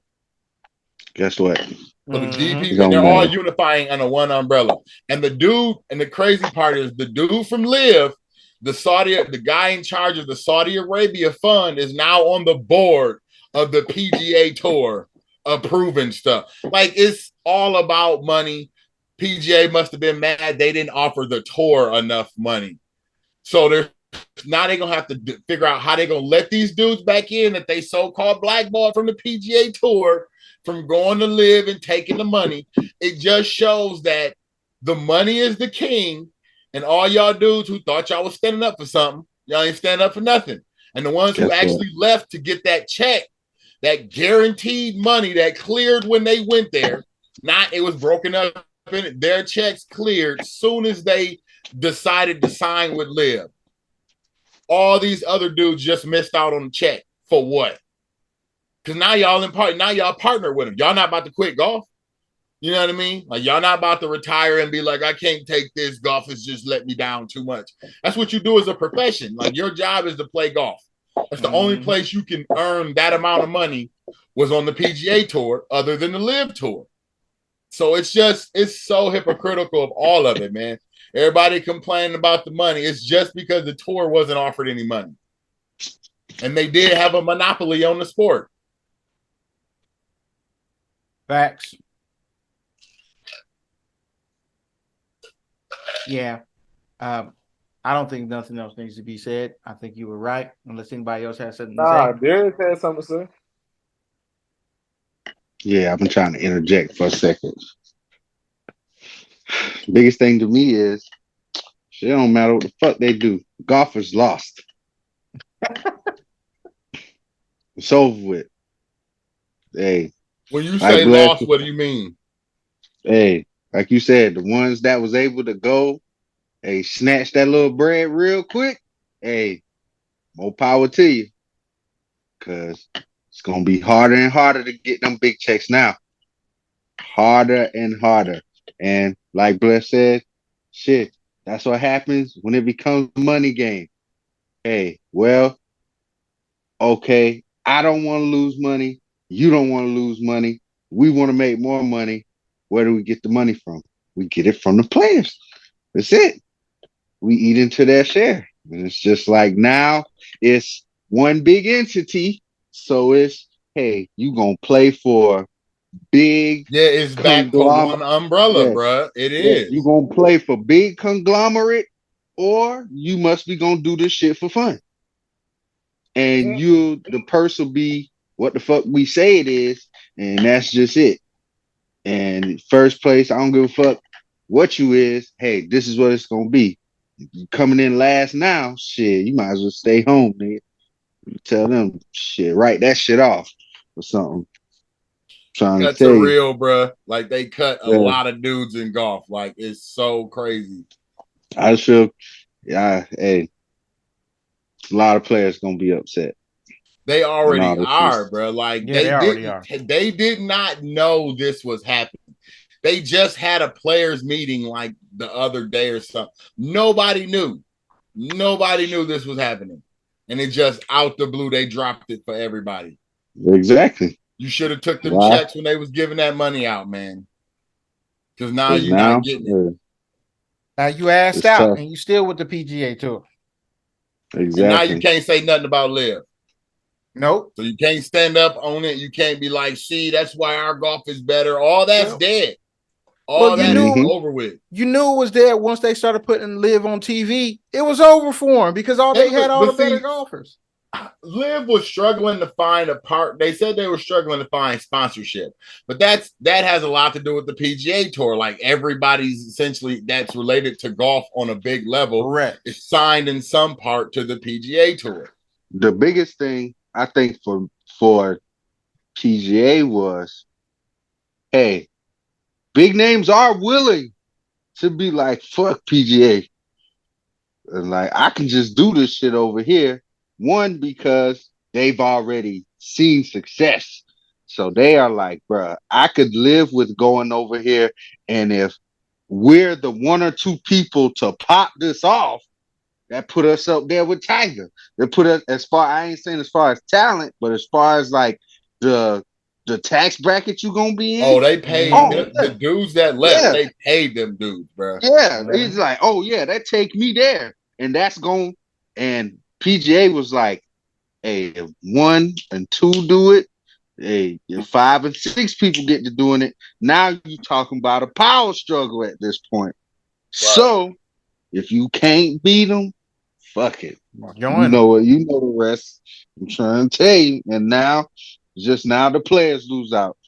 Guess what? So the DP, and they're all unifying under one umbrella. And the crazy part is the dude from Live, the guy in charge of the Saudi Arabia fund is now on the board of the PGA Tour approving stuff. Like it's all about money. PGA must have been mad they didn't offer the tour enough money. So they're gonna have to figure out how they're gonna let these dudes back in that they so-called blackballed from the PGA Tour from going to Live and taking the money. It just shows that the money is the king, and all y'all dudes who thought y'all was standing up for something, y'all ain't standing up for nothing. And the ones who actually left to get that check, that guaranteed money that cleared when they went there, it was broken up in it. Their checks cleared soon as they decided to sign with Live. All these other dudes just missed out on the check for what? Because now y'all partner with them. Y'all not about to quit golf. You know what I mean? Like y'all not about to retire and be like, I can't take this. Golf has just let me down too much. That's what you do as a profession. Like your job is to play golf. That's the only place you can earn that amount of money was on the PGA tour, other than the Live tour. So it's so hypocritical of all of it, man. Everybody complaining about the money. It's just because the tour wasn't offered any money. And they did have a monopoly on the sport. Facts. Yeah. I don't think nothing else needs to be said. I think you were right. Unless anybody else has something to say. Darius had something to say. Yeah, I've been trying to interject for a second. Biggest thing to me is it don't matter what the fuck they do. Golfers lost. It's over with. Hey. When you say lost, what do you mean? Hey, like you said, the ones that was able to go, hey, snatch that little bread real quick. Hey, more power to you. Cause it's gonna be harder and harder to get them big checks now. Harder and harder. And like Bless said, shit, that's what happens when it becomes a money game. Hey, well, okay, I don't want to lose money. You don't want to lose money. We want to make more money. Where do we get the money from? We get it from the players. That's it. We eat into their share. And it's just like now it's one big entity. So it's, hey, you going to play for big. Yeah, it's back for one umbrella, bruh. It is. You going to play for big conglomerate or you must be going to do this shit for fun. And the purse will be what the fuck we say it is. And that's just it. And first place, I don't give a fuck what you is. Hey, this is what it's going to be. You coming in last now, shit, you might as well stay home, nigga. You tell them, shit, write that shit off or something. Trying Cuts to tell are you. real, bro. Like they cut a lot of dudes in golf. Like it's so crazy. I just feel, hey, a lot of players gonna be upset. They already are, bro. Like they did not know this was happening. They just had a players meeting like the other day or something. Nobody knew. Nobody knew this was happening. And it just out the blue, they dropped it for everybody. Exactly. You should have took them checks when they was giving that money out, man. Because now you're not getting it. Now you asked out tough. And you still with the PGA Tour. Exactly. And now you can't say nothing about Liv. Nope. So you can't stand up on it. You can't be like, see, that's why our golf is better. All that's dead. All that is over with. You knew it was there once they started putting Liv on TV. It was over for them because they had all the better golfers. Liv was struggling to find a part. They said they were struggling to find sponsorship, but that has a lot to do with the PGA Tour. Like everybody's essentially that's related to golf on a big level, correct, is signed in some part to the PGA Tour. The biggest thing I think for PGA was, hey, big names are willing to be like, fuck PGA. And like, I can just do this shit over here. One, because they've already seen success. So they are like, bruh, I could live with going over here. And if we're the one or two people to pop this off, that put us up there with Tiger. They put us I ain't saying as far as talent, but as far as like the tax bracket you gonna be in. Oh, they paid the dudes that left. Yeah. They paid them dudes, bro. Yeah, he's like, oh yeah, that take me there, and that's going. And PGA was like, hey, if 1 and 2 do it, hey, if 5 and 6 people get to doing it, now you talking about a power struggle at this point. Right. So if you can't beat them, fuck it. You know what? You know the rest. I'm trying to tell you. And now, just now the players lose out.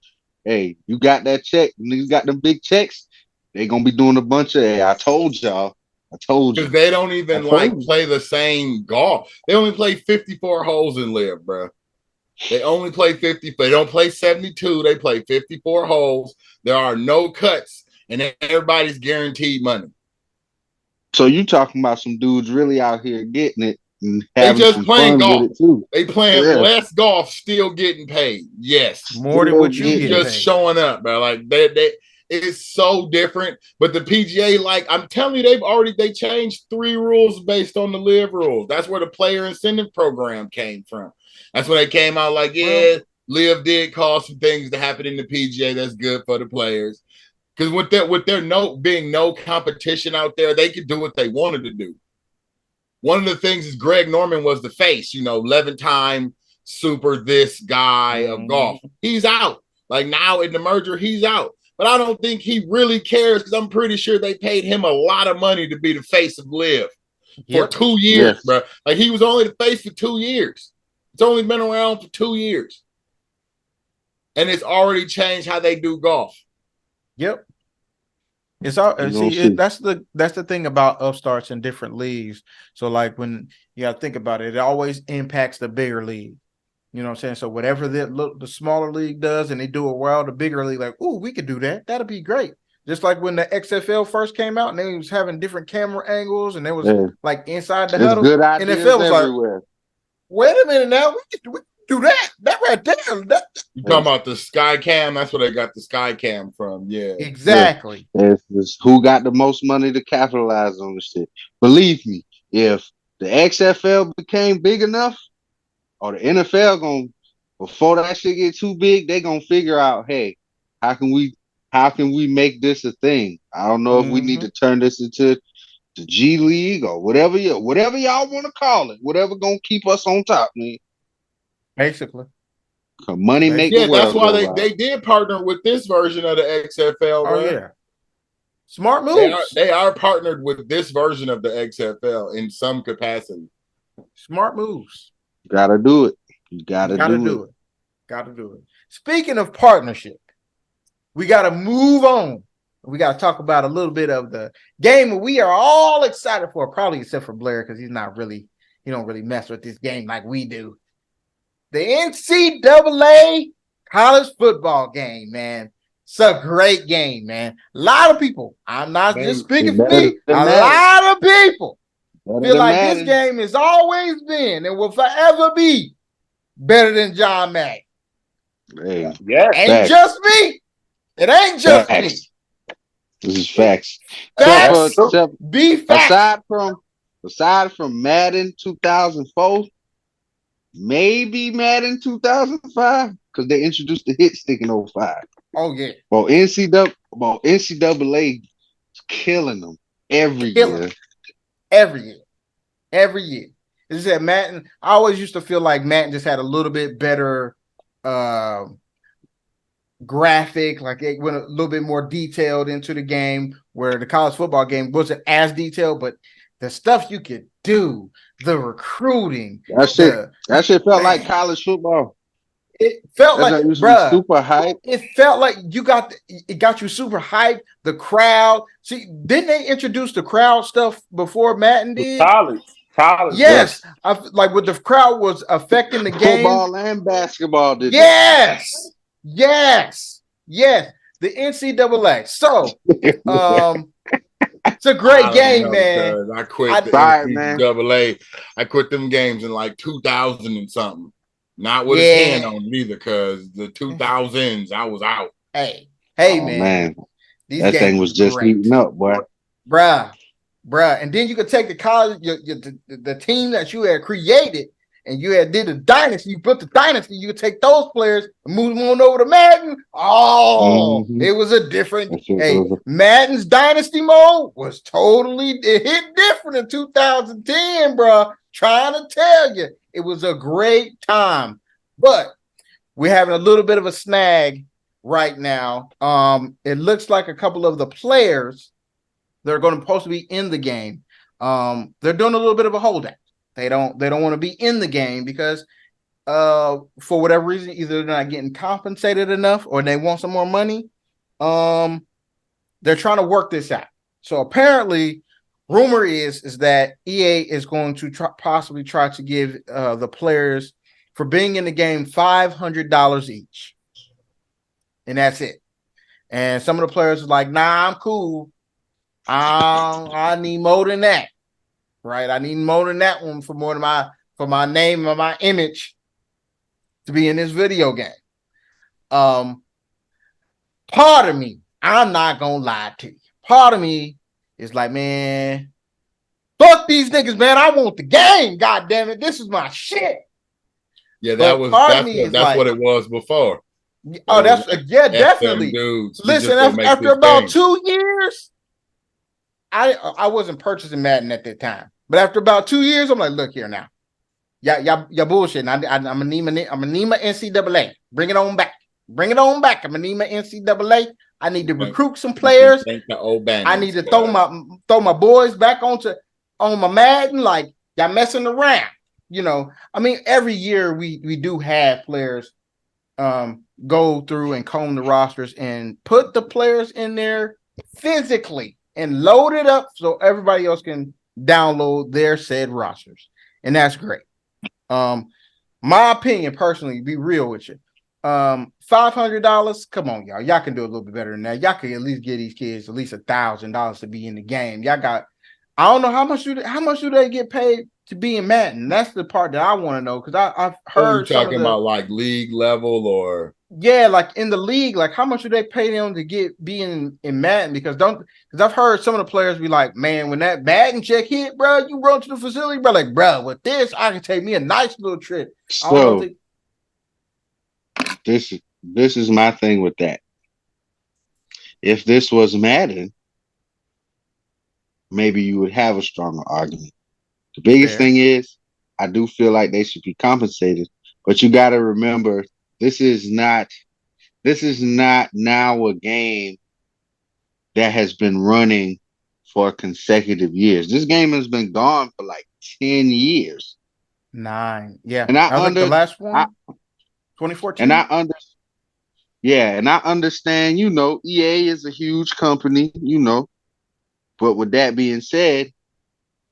Hey, you got that check. Niggas got them big checks. They gonna be doing a bunch of. Hey, I told y'all. I told you. Because they don't even play the same golf. They only play 54 holes in Live, bro. They only play 50. They don't play 72. They play 54 holes. There are no cuts, and everybody's guaranteed money. So you talking about some dudes really out here getting it and having just some playing fun golf. With it too. They playing less golf, still getting paid. Yes, more than what you get just paid. Showing up, bro. Like they is so different. But the PGA, like I'm telling you, they changed 3 rules based on the live rules. That's where the player incentive program came from. That's when they came out like, yeah, live did cause some things to happen in the PGA that's good for the players. Because with there being no competition out there, they could do what they wanted to do. One of the things is Greg Norman was the face, 11-time super this guy of golf. He's out. Like now in the merger, he's out. But I don't think he really cares because I'm pretty sure they paid him a lot of money to be the face of Live for 2 years, bro. Like he was only the face for 2 years. It's only been around for 2 years. And it's already changed how they do golf. Yep. It's all that's the thing about upstarts in different leagues. So like when you gotta think about it, it always impacts the bigger league. You know what I'm saying? So whatever the smaller league does and they do it well, the bigger league, like, oh, we could do that. That'll be great. Just like when the XFL first came out and they was having different camera angles and there was like inside the huddle. Good ideas NFL was everywhere. like, wait a minute now, we can do that. That right there. You talking about the Sky Cam? That's where they got the Sky Cam from. Yeah, exactly. It's who got the most money to capitalize on the shit. Believe me, if the XFL became big enough, or the NFL before that shit get too big, they gonna figure out, hey, how can we make this a thing? I don't know if we need to turn this into the G League or whatever y'all want to call it, whatever gonna keep us on top, man. Basically. Money make the world that's why go they did partner with this version of the XFL. Oh, bro. yeah. Smart moves. They are partnered with this version of the XFL in some capacity. Smart moves. Gotta do it. You gotta do it. Gotta do it. Speaking of partnership, we gotta move on. We gotta talk about a little bit of the game we are all excited for, probably except for Blair, because he don't really mess with this game like we do. The NCAA college football game, man. It's a great game, man. A lot of people, I'm not just speaking for me, a lot of people feel like this game has always been and will forever be better than John Madden. Hey, ain't just me. It ain't just me. This is facts. Facts. Aside from Madden 2004, maybe Madden 2005, because they introduced the hit stick in 05. Oh yeah. Well, NCAA is killing them every year. Every year. Is that Madden? I always used to feel like Madden just had a little bit better graphic, like it went a little bit more detailed into the game, where the college football game wasn't as detailed, but the stuff you could do, the recruiting, that shit felt like college football. It felt like, bruh, super hype. It felt like it got you super hyped. The crowd. See, didn't they introduce the crowd stuff before Madden did? College. Yes. Like what the crowd was affecting the game. Football and basketball did. Yes. The NCAA. So, it's a great game, man. I quit the NCAA. I quit them games in like 2000 and something. Not with a 10 on me either, because the 2000s I was out. Hey, man. That thing was just eating up, boy. Bruh. And then you could take the college, the team that you had created, and you had did a dynasty. You built the dynasty. You could take those players and move them on over to Madden. It was a different. Madden's dynasty mode was it hit different in 2010, bruh. Trying to tell you. It was a great time, but we're having a little bit of a snag right now. It looks like a couple of the players that are supposed to be in the game, they're doing a little bit of a holdout. They don't want to be in the game because for whatever reason, either they're not getting compensated enough or they want some more money. They're trying to work this out. So apparently, rumor is that EA is going to possibly try to give the players for being in the game $500 each, and that's it. And some of the players are like, "Nah, I'm cool. I need more than that, right? I need more than that one for my name and my image to be in this video game." Part of me, I'm not gonna lie to you. Part of me is like, man, fuck these niggas, man. I want the game. God damn it. This is my shit. Yeah, But part of me is that's what like, it was before. oh, It was that's like yeah, F them definitely. dudes. We Listen, just gonna make after this about game. 2 years, I wasn't purchasing Madden at that time. But after about 2 years, I'm like, look here now. Y'all bullshitting. I'm gonna need my NCAA. Bring it on back. Bring it on back. I'm gonna need my NCAA. I need to recruit some players. Thank the old I bandits, need to throw my boys back on my Madden. Like y'all messing around. You know, I mean, every year we do have players go through and comb the rosters and put the players in there physically and load it up so everybody else can download their said rosters. And that's great. My opinion personally, be real with you. $500. Come on, y'all. Y'all can do a little bit better than that. Y'all can at least give these kids at least $1,000 to be in the game. Y'all got. I don't know how much do they get paid to be in Madden. That's the part that I want to know because I've What are you heard some of talking the about, like league level or like in the league, like how much do they pay them to be in Madden? Because I've heard some of the players be like, man, when that Madden check hit, bro, you run to the facility, bro. Like, bro, with this, I can take me a nice little trip. I don't know So if this is my thing with that. If this was Madden, maybe you would have a stronger argument. The biggest fair. thing is, I do feel like they should be compensated, but you got to remember this is not now a game that has been running for consecutive years. This game has been gone for like 10 years. 9. Yeah. And I I think the under last I one, and I 2014. under yeah, and I understand, EA is a huge company, but with that being said,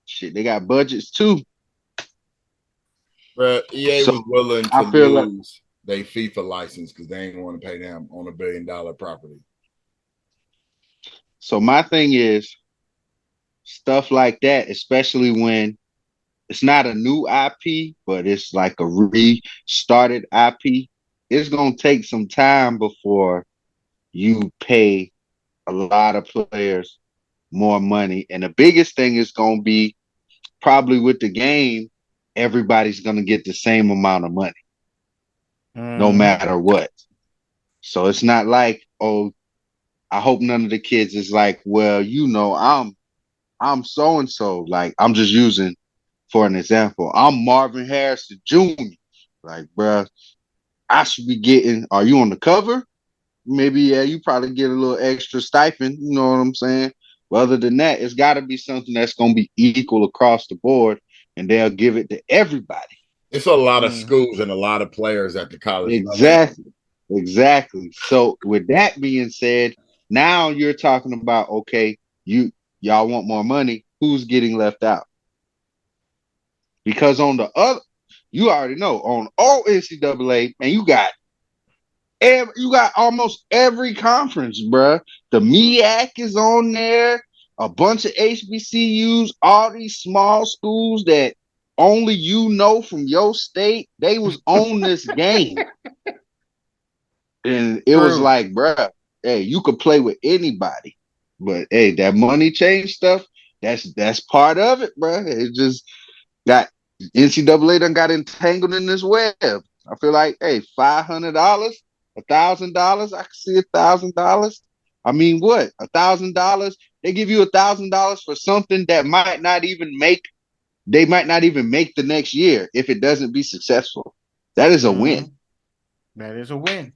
shit, they got budgets too. but EA So was willing to I feel like lose their FIFA license because they ain't want to pay them on $1 billion property. so my thing is stuff like that, especially when it's not a new IP, but it's like a restarted IP. It's gonna take some time before you pay a lot of players more money. And the biggest thing is gonna be probably with the game, everybody's gonna get the same amount of money, no Mm-hmm. matter what. So it's not like, oh, I hope none of the kids is like, well, I'm so and so. Like I'm just using for an example. I'm Marvin Harrison Jr. Like, bruh, I should be getting. Are you on the cover? Maybe yeah, you probably get a little extra stipend. You know what I'm saying? But other than that, it's got to be something that's gonna be equal across the board, and they'll give it to everybody. It's a lot of Mm-hmm. schools and a lot of players at the college level. Exactly. Exactly. So with that being said, now you're talking about okay, y'all want more money. Who's getting left out? Because on the other, you already know on all NCAA, and you got almost every conference, bruh. The MEAC is on there, a bunch of HBCUs, all these small schools that only from your state. They was on this game. And it was True. like, bruh, hey, you could play with anybody. But hey, that money change stuff, that's part of it, bruh. It just got NCAA done got entangled in this web. I feel like, hey, $500, $1,000, I can see $1,000. I mean, what? $1,000? They give you $1,000 for something that might not even make. They might not even make the next year if it doesn't be successful. That is a Mm-hmm. win. That is a win.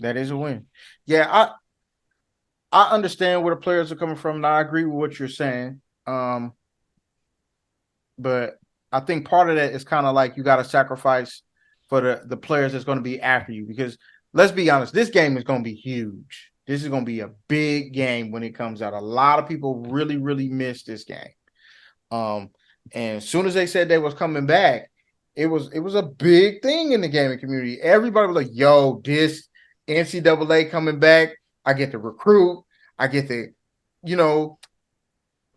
That is a win. Yeah, I understand where the players are coming from, and I agree with what you're saying. But I think part of that is kind of like you got to sacrifice for the players that's going to be after you because let's be honest, this game is going to be huge. This is going to be a big game when it comes out. A lot of people really, really miss this game. And as soon as they said they was coming back, it was a big thing in the gaming community. Everybody was like, "Yo, this NCAA coming back. I get to recruit. I get to, you know,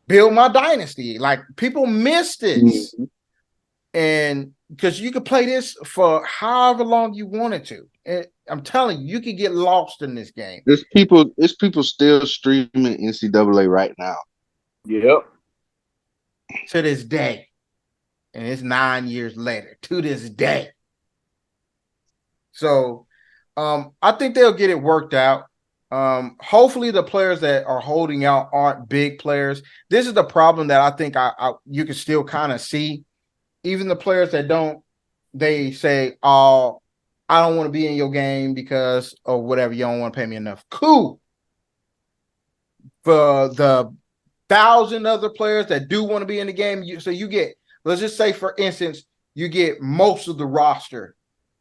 build my dynasty." Like people miss this, Mhm. and because you could play this for however long you wanted to. I'm telling you, you could get lost in this game. There's people still streaming NCAA right now. Yep. To this day. And it's 9 years later. To this day. So I think they'll get it worked out. Hopefully the players that are holding out aren't big players. This is the problem that I think you can still kind of see. Even the players that don't, they say, "Oh, I don't want to be in your game because or whatever. You don't want to pay me enough." Cool. For the 1,000 other players that do want to be in the game, so you get, let's just say, for instance, you get most of the roster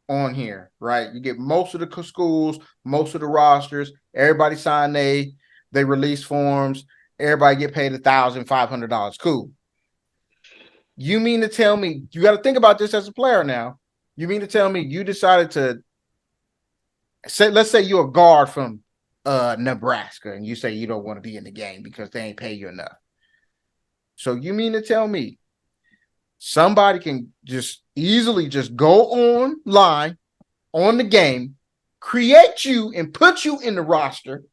on here, right? You get most of the schools, most of the rosters. Everybody sign they release forms. Everybody get paid $1,500. Cool. You mean to tell me, you got to think about this as a player now. You mean to tell me you decided to say, let's say you're a guard from Nebraska and you say you don't want to be in the game because they ain't pay you enough. So you mean to tell me somebody can just easily just go online on the game, create you and put you in the roster,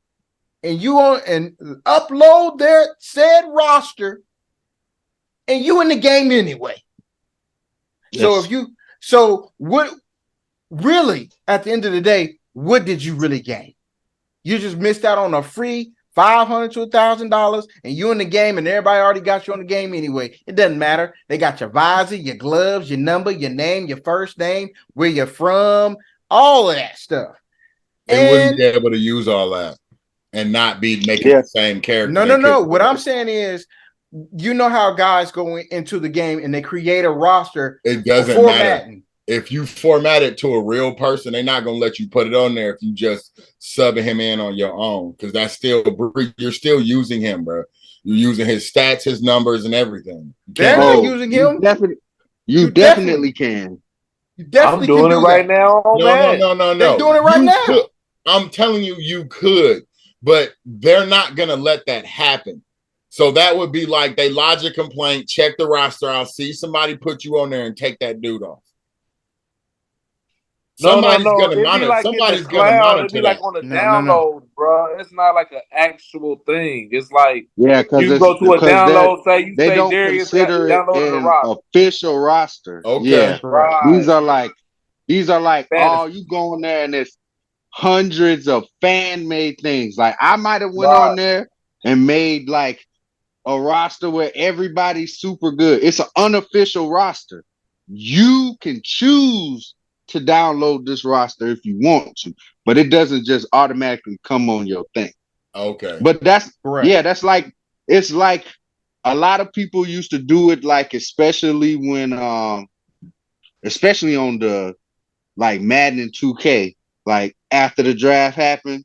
and you on and upload their said roster, and you in the game anyway. Yes. So what really at the end of the day, what did you really gain? You just missed out on a free $500 to $1,000, and you in the game, and everybody already got you on the game anyway. It doesn't matter. They got your visor, your gloves, your number, your name, your first name, where you're from, all of that stuff. They wouldn't be able to use all that and not be making the same character. No. What I'm saying is, you know how guys go into the game and they create a roster. It doesn't matter. If you format it to a real person, they're not going to let you put it on there if you just subbing him in on your own, because that's still, you're still using him, bro. You're using his stats, his numbers, and everything. They're not using him. You definitely can. You definitely I'm doing can it right now. No. They're doing it right now. I'm telling you, you could, but they're not going to let that happen. So that would be like they lodge a complaint, check the roster, I'll see somebody put you on there and take that dude off. Somebody's gonna monitor. Like somebody's gonna monitor. It'd be like on the download, bro. It's not like an actual thing. It's like because you go to a download. They don't Darius consider it an official roster. Okay, yeah, right. These are like oh, you go in there and there's hundreds of fan made things. Like I might have went on there and made like a roster where everybody's super good. It's an unofficial roster. You can choose to download this roster if you want to, but it doesn't just automatically come on your thing. Okay. But that's correct. Yeah, that's like, it's like a lot of people used to do it, like especially when especially on the like Madden and 2K, like after the draft happened,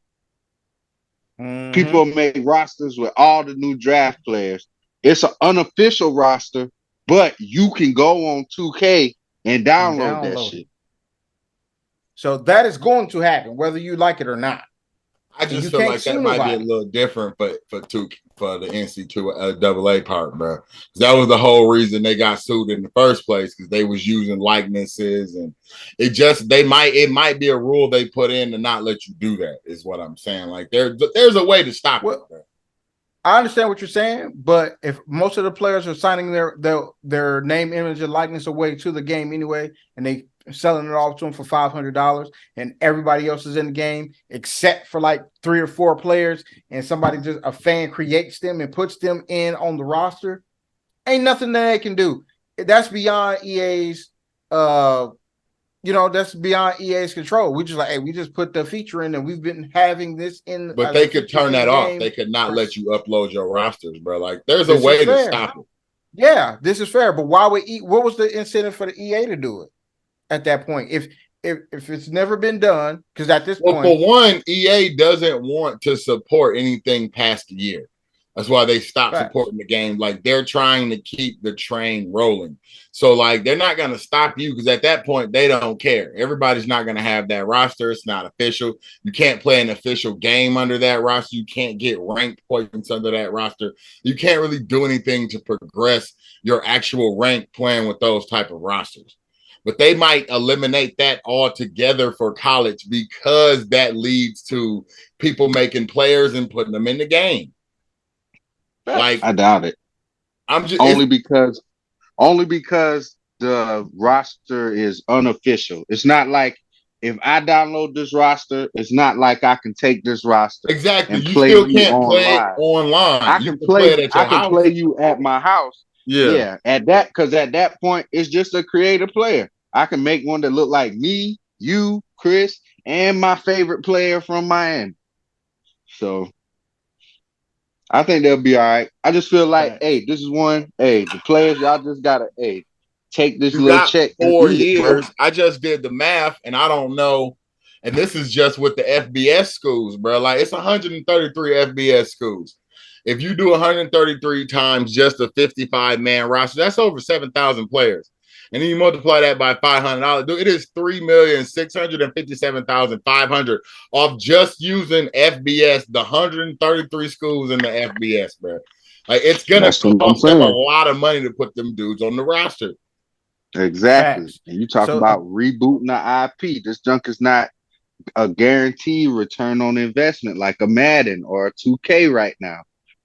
people make rosters with all the new draft players. It's an unofficial roster, but you can go on 2K and download that shit. So that is going to happen, whether you like it or not. I just feel like that might be a little different, but for the NCAA part, bro. That was the whole reason they got sued in the first place, because they was using likenesses, and it might be a rule they put in to not let you do that. Is what I'm saying. Like there's a way to stop it. Bro. I understand what you're saying, but if most of the players are signing their name, image, and likeness away to the game anyway, and they selling it off to them for $500, and everybody else is in the game except for like 3 or 4 players, and a fan creates them and puts them in on the roster, ain't nothing that they can do. That's beyond EA's that's beyond EA's control. We just like, hey, we just put the feature in, and we've been having this in. But they could turn that off. They could not let you upload your rosters, bro. Like there's a way to stop it. Yeah, this is fair. But why would what was the incentive for the EA to do it at that point? If it's never been done, because at this point, for one, EA doesn't want to support anything past a year. That's why they stopped supporting the game. Like they're trying to keep the train rolling. So like they're not going to stop you, because at that point they don't care. Everybody's not going to have that roster. It's not official. You can't play an official game under that roster. You can't get ranked points under that roster. You can't really do anything to progress your actual rank playing with those type of rosters. but they might eliminate that altogether for college because that leads to people making players and putting them in the game. Like, I doubt it. I'm just Only because the roster is unofficial. It's not like if I download this roster, it's not like I can take this roster exactly. and You play still you can't play it online. online. I You can can play play it at I your can house. play you at my house. Yeah. Yeah, at that point, it's just a creative player. I can make one that look like me, you, Chris, and my favorite player from Miami. So I think they'll be all right. I just feel like, Facts. hey, this is one. Hey, the players, y'all just gotta, hey, take this You little got check and 4 eat it, bro. years. I just did the math, and I don't know. And this is just with the FBS schools, bro. Like, it's 133 FBS schools. If you do 133 times just a 55-man roster, that's over 7,000 players. And then you multiply that by $500. It is 3,657,500 off just using FBS, the 133 schools in the FBS, bro. Like, it's gonna That's what I'm cost them a saying. lot of money to put them dudes on the roster. Exactly. Facts. And you talk So about rebooting the IP. This junk is not a guaranteed return on investment like a Madden or a 2K right now.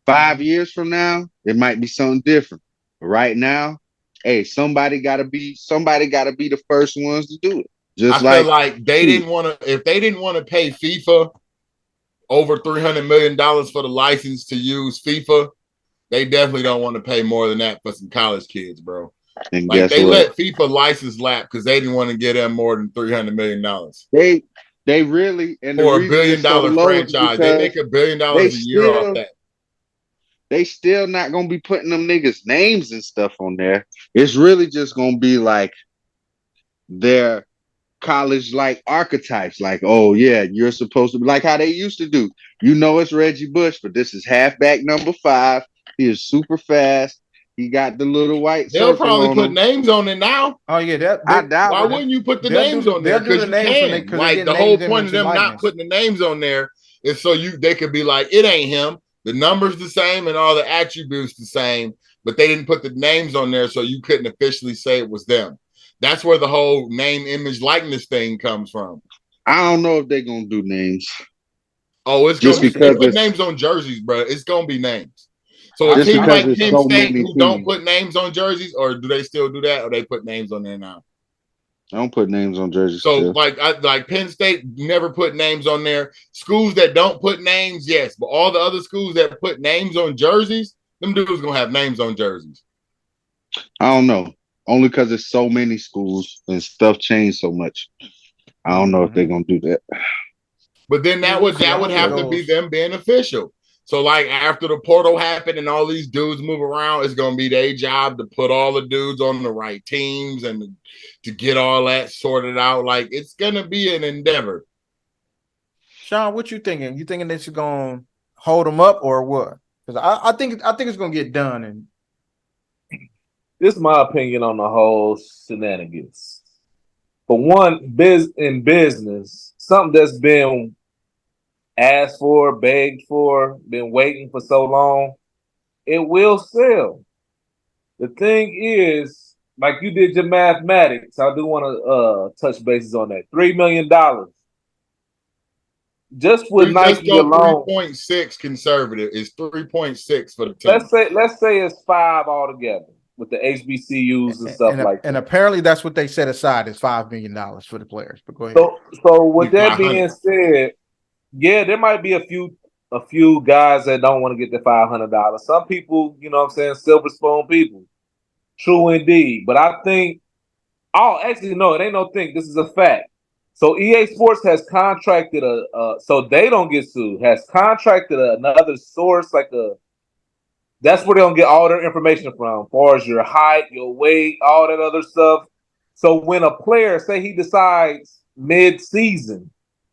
5 years from now, it might be something different. But right now, hey, somebody gotta be the first ones to do it. I Just feel like like they shoot, didn't want to, if they didn't want to pay FIFA over $300 million for the license to use FIFA, they definitely don't want to pay more than that for some college kids, bro. and Like, guess they what? let FIFA license lap because they didn't want to get them more than $300 million They they really, and the for a reason billion it's so dollar low is franchise. They make because they $1 billion a year off still that. they still not gonna be putting them niggas names and stuff on there. It's really just gonna be like their college like archetypes. Like, oh yeah, you're supposed to be like how they used to do. You know it's Reggie Bush, but this is halfback number 5. He is super fast. He got the little white They'll circle probably on put him. names on it now. oh yeah, I doubt Why it. wouldn't you put the they'll do names the on there? they'll do the Because you names when can. because they Like, get the whole names, point of image, and them not likeness. putting the names on there is so they could be like, it ain't him. The numbers the same and all the attributes the same, but they didn't put the names on there, so you couldn't officially say it was them. That's where the whole name, image, likeness thing comes from. I don't know if they're gonna do names. Oh, it's Just gonna We'll be. They because see. put it's names on jerseys, bro. It's gonna be names. So a I just team I because like it's Penn so State many who don't teams. put names on jerseys, or do they still do that, or they put names on there now? I don't put names on jerseys So still. like Penn State never put names on there. Schools that don't put names, yes, but all the other schools that put names on jerseys, them dudes gonna have names on jerseys. I don't know. Only because it's so many schools and stuff changed so much. I don't know if they're Mhm. gonna do that. But then Yeah, that we'll would see. I that would hope it have to be goes. them being official. So like after the portal happened and all these dudes move around, it's gonna be their job to put all the dudes on the right teams and to get all that sorted out. Like, it's gonna be an endeavor. Sean, what you thinking? You thinking this is gonna hold them up or what? Because I think it's gonna get done. And This is my opinion on the whole shenanigans. For one, in business, something that's been asked for, begged for, been waiting for so long, it will sell. The thing is, like you did your mathematics, I do want to touch bases on that. $3 million just with Just Nike go alone. 3.6 conservative is 3.6 for the team. Let's say it's five altogether with the HBCUs and stuff like and that. apparently that's what they set aside is $5 million for the players. But go ahead. So with that 500. being said, yeah, there might be a few guys that don't want to get the $500. Some people, you know what I'm saying, silver spoon people. True indeed. But I think actually no, it ain't no think. This is a fact. So EA Sports has contracted so they don't get sued, has contracted another source, that's where they're gonna get all their information from, as far as your height, your weight, all that other stuff. So when a player, say he decides mid-season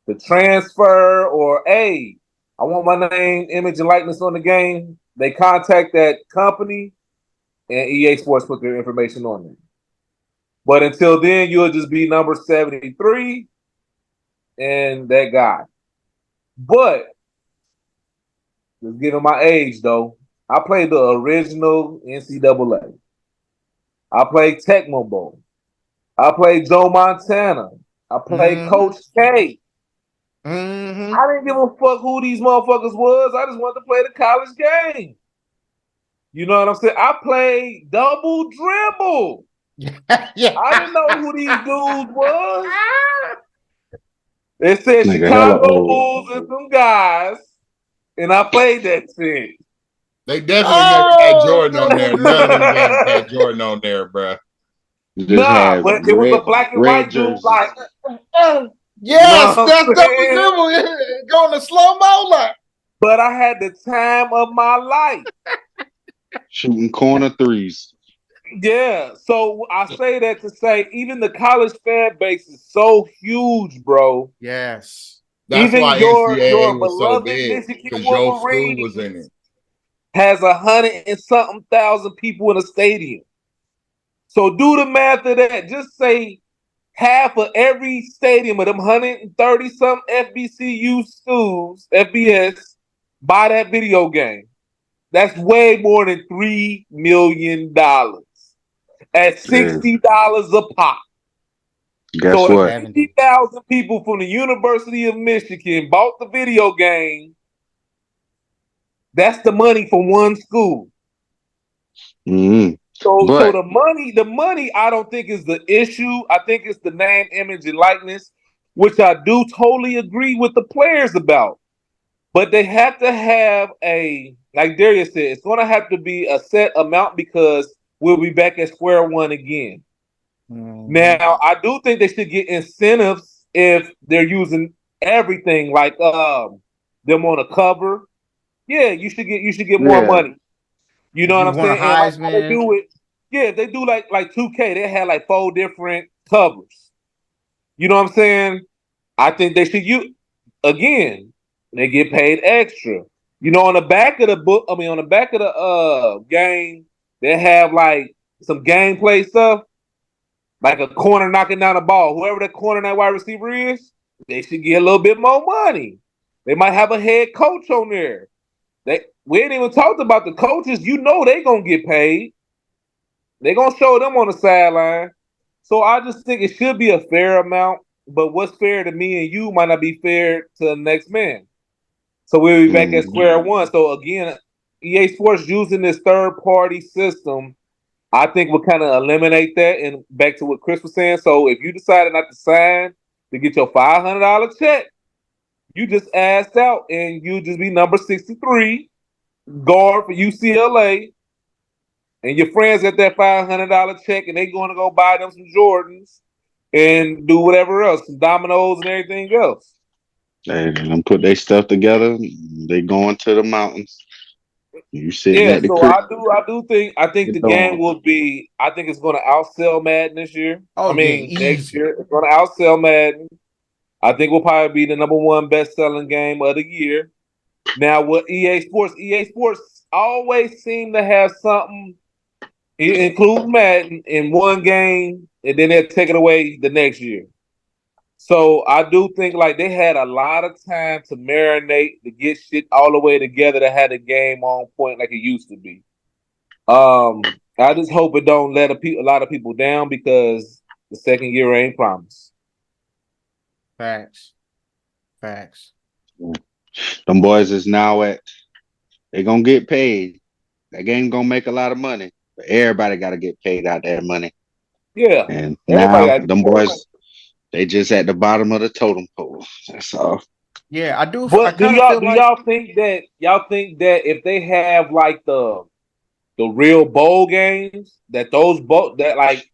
to transfer or hey, I want my name, image, and likeness on the game, they contact that company and EA Sports put their information on there. But until then, you'll just be number 73 and that guy. But just given my age though, I played the original NCAA. I played Tecmo Bowl. I played Joe Montana. I played Mm-hmm. Coach K. Mm-hmm. I didn't give a fuck who these motherfuckers was. I just wanted to play the college game. You know what I'm saying? I played double dribble. Yeah. I didn't know who these dudes was. They said Nigga, hella Chicago old. Bulls and some guys, and I played that shit. They definitely never had Oh, Jordan on there. None of them games dude. had Jordan on there, bro. Just Nah, had but it was a black and red white dude, like, jerseys. you know Yes, what that's I'm double saying? dribble. Going to slow mo like. But I had the time of my life. Shooting corner threes. Yeah. So I say that to say, even the college fan base is so huge, bro. Yes. That's Even why your NCAA was so beloved big Michigan because your school was in Wolverines it. has 100 and something thousand people in a stadium. So do the math of that. Just say half of every stadium of them 130 some FBCU schools, FBS, buy that video game. That's way more than $3 million at Yeah. $60 a pop. Guess So if what? 70. 50,000 people from the University of Michigan bought the video game, that's the money for one school. hmm So But the money I don't think is the issue. I think it's the name, image, and likeness, which I do totally agree with the players about. But they have to have like Darius said, it's gonna have to be a set amount because we'll be back at square one again. Mm-hmm. Now, I do think they should get incentives if they're using everything like them on a cover. Yeah, you should get more yeah, money. You know If what you I'm want a saying? And like how they Heisman, do it, yeah, they do like 2K. They had like 4 different covers. You know what I'm saying? I think they should use again. They get paid extra. You know, on the back of the book, I mean, on the back of the game, they have like some gameplay stuff, like a corner knocking down a ball. Whoever the corner that wide receiver is, they should get a little bit more money. They might have a head coach on there. We ain't even talked about the coaches. You know they gonna get paid. They gonna show them on the sideline. So I just think it should be a fair amount. But what's fair to me and you might not be fair to the next man. So we'll be back at hmm square one. So again, EA Sports using this third party system, I think will kind of eliminate that. And back to what Chris was saying. So if you decided not to sign to get your $500 check, you just asked out and you just be number 63, guard for UCLA, and your friends get that $500 check, and they going to go buy them some Jordans and do whatever else, some dominoes and everything else. They them put their stuff together. They going to the mountains. You sitting Yeah, at the so crib. I think the game will be. I think it's going to outsell Madden this year. I oh yeah, mean, next easy. year it's going to outsell Madden. I think we'll probably be the number one best selling game of the year. Now, what EA Sports always seem to have something. It includes Madden in one game, and then they'll take it away the next year. So I do think like they had a lot of time to marinate to get shit all the way together to have the game on point like it used to be. I just hope it don't let a lot of people down because the second year ain't promised. Facts. Facts. Them boys is now at. They gonna get paid. That game gonna make a lot of money. But everybody got to get paid out that money. Yeah, And everybody now got to them get paid. boys, they just at the bottom of the totem pole. That's all. Yeah, I do. I But do kind of y'all feel do like y'all think that if they have like the real bowl games that those bowl that like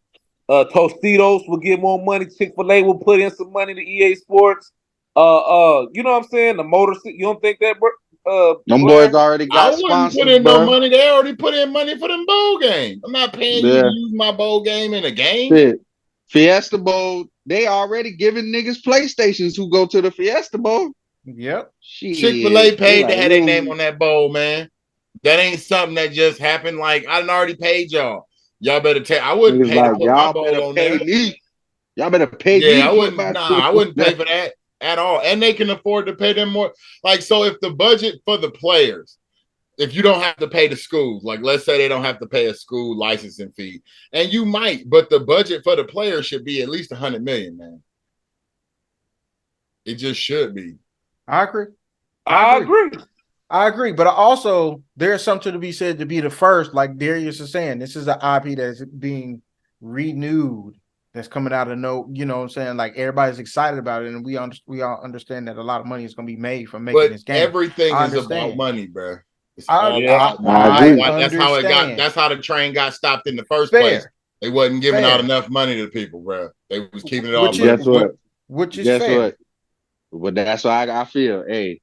Tostitos will get more money. Chick-fil-A will put in some money to EA Sports. You know what I'm saying? The motor. You don't think that, Them boys Blair? already I got wouldn't put sponsors, in no bro. money. They already put in money for them bowl games. I'm not paying you to Yeah, use my bowl game in a game. shit. Fiesta Bowl, they already giving niggas PlayStations who go to the Fiesta Bowl. yep. Shit, Chick-fil-A they paid to like have we their name don't. on that bowl, man. That ain't something that just happened. Like I done already paid y'all. Y'all better take. I wouldn't Niggas pay to like put my y'all bowl better on pay there. me. Y'all better pay me Yeah, to I put wouldn't. my Nah, shit I on wouldn't there. pay for that at all. And they can afford to pay them more. Like so, if the budget for the players if you don't have to pay the schools, like let's say they don't have to pay a school licensing fee, and you might, but the budget for the player should be at least 100 million, man. It just should be. I agree. I agree. I agree, but also there's something to be said to be the first, like Darius is saying. This is an IP that's being renewed, that's coming out of you know what I'm saying? Like everybody's excited about it, and we all understand that a lot of money is going to be made from making this game. Everything is about money, bro. It's all about money. That's how it got. That's how the train got stopped in the first place. They wasn't giving out enough money to people, bro. They was keeping it all. Guess what? Which is fair. But that's why I feel. Hey,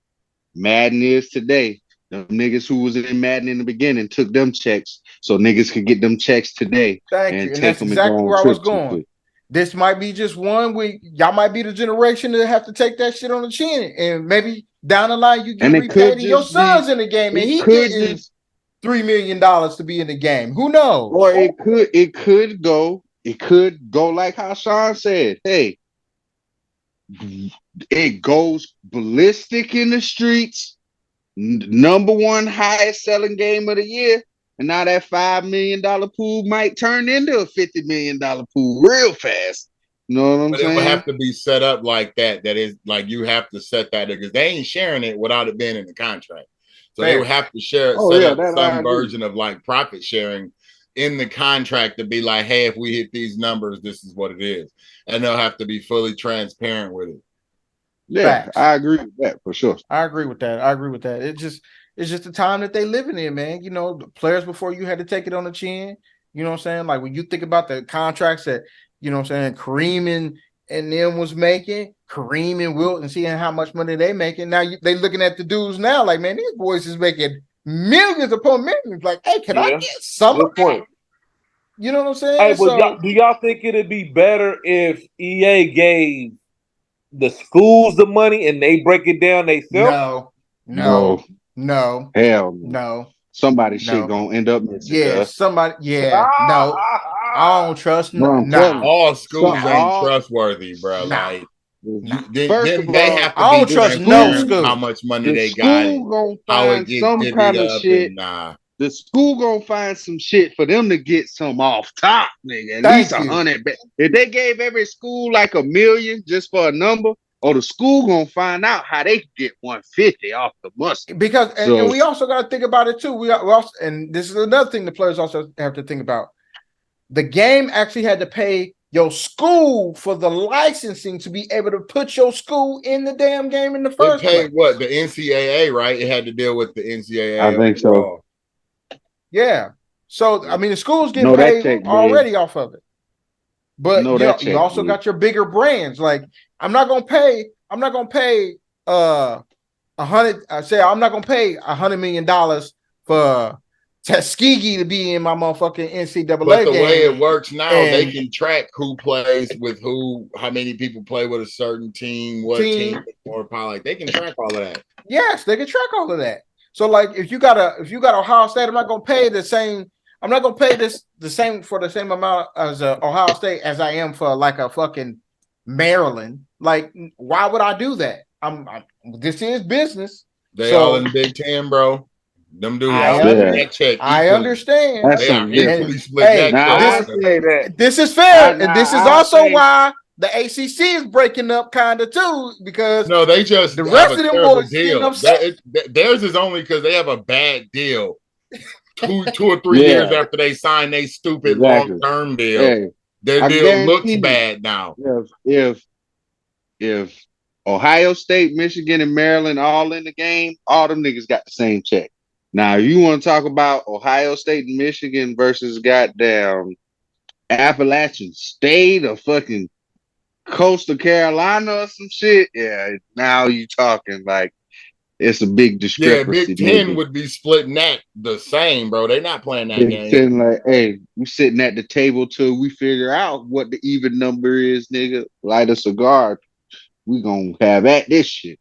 Madden is today. The niggas who was in Madden in the beginning took them checks, so niggas could get them checks today. Thank you. And that's exactly where I was going. This might be just 1 week. Y'all might be the generation that have to take that shit on the chin, and maybe down the line you get repaid, and your son's in the game, and he getting $3 million to be in the game. Who knows? Or it could go like how Sean said. Hey, it goes ballistic in the streets. Number 1 highest selling game of the year, and now that $5 million pool might turn into a $50 million pool real fast. You know what I'm saying? It would have to be set up like that. That is like you have to set that because they ain't sharing it without it being in the contract. So they would have to set up some version of like profit sharing in the contract to be like, hey, if we hit these numbers, this is what it is, and they'll have to be fully transparent with it. Yeah, facts. I agree with that for sure. I agree with that. It's just the time that they living in, man. You know, the players before you had to take it on the chin. You know what I'm saying? Like when you think about the contracts that, you know what I'm saying, Kareem and them was making, Kareem and Wilt, and seeing how much money they making. Now they looking at the dudes now like, man, these boys is making millions upon millions. Like, hey, can I get some of that? You know what I'm saying? Hey, but do y'all think it'd be better if EA gave the schools the money and they break it down themselves? No. Hell no. Somebody shit gonna end up missing. Yeah, somebody. Yeah, no. I don't trust. All schools ain't trustworthy, bro. Like, first of all, they have to I don't trust no school. How much money they got? Gonna find some kind of shit. The school gonna find some shit for them to get some off top, nigga. At least 100. If they gave every school like $1 million just for a number, or the school gonna find out how they get 150 off the muscle. Because and we also got to think about it too. We also, and this is another thing the players also have to think about. The game actually had to pay your school for the licensing to be able to put your school in the damn game in the first place. What, the NCAA, right? It had to deal with the NCAA. I think so. Yeah. So I mean, the schools get paid already off of it. But you also got your bigger brands. Like I'm not gonna pay $100 million for Tuskegee to be in my motherfucking NCAA but the game. way it works now, they can track who plays with who, how many people play with a certain team, what team or like they can track all of that. Yes, they can track all of that. So like if you got Ohio State, I'm not gonna pay the same. I'm not gonna pay the same amount as Ohio State as I am for like a fucking Maryland. Like, why would I do that? This is business. They all in the Big Ten, bro. Them dudes that check. I understand. That's equally split that. This is fair, and this is also why the ACC is breaking up, kind of too, because they just the rest of them boys deal. Theirs is only because they have a bad deal. 2 or 3 years after they sign their stupid long-term deal, their deal looks bad now. If Ohio State, Michigan, and Maryland all in the game, all them niggas got the same check. Now, you want to talk about Ohio State and Michigan versus goddamn Appalachian State or fucking Coastal Carolina or some shit? Yeah, now you talking like it's a big discrepancy. Yeah, Big Ten would be splitting that the same, bro. They're not playing that game. Ten, like, hey, we sitting at the table till we figure out what the even number is, nigga. Light a cigar. We gonna have at this shit.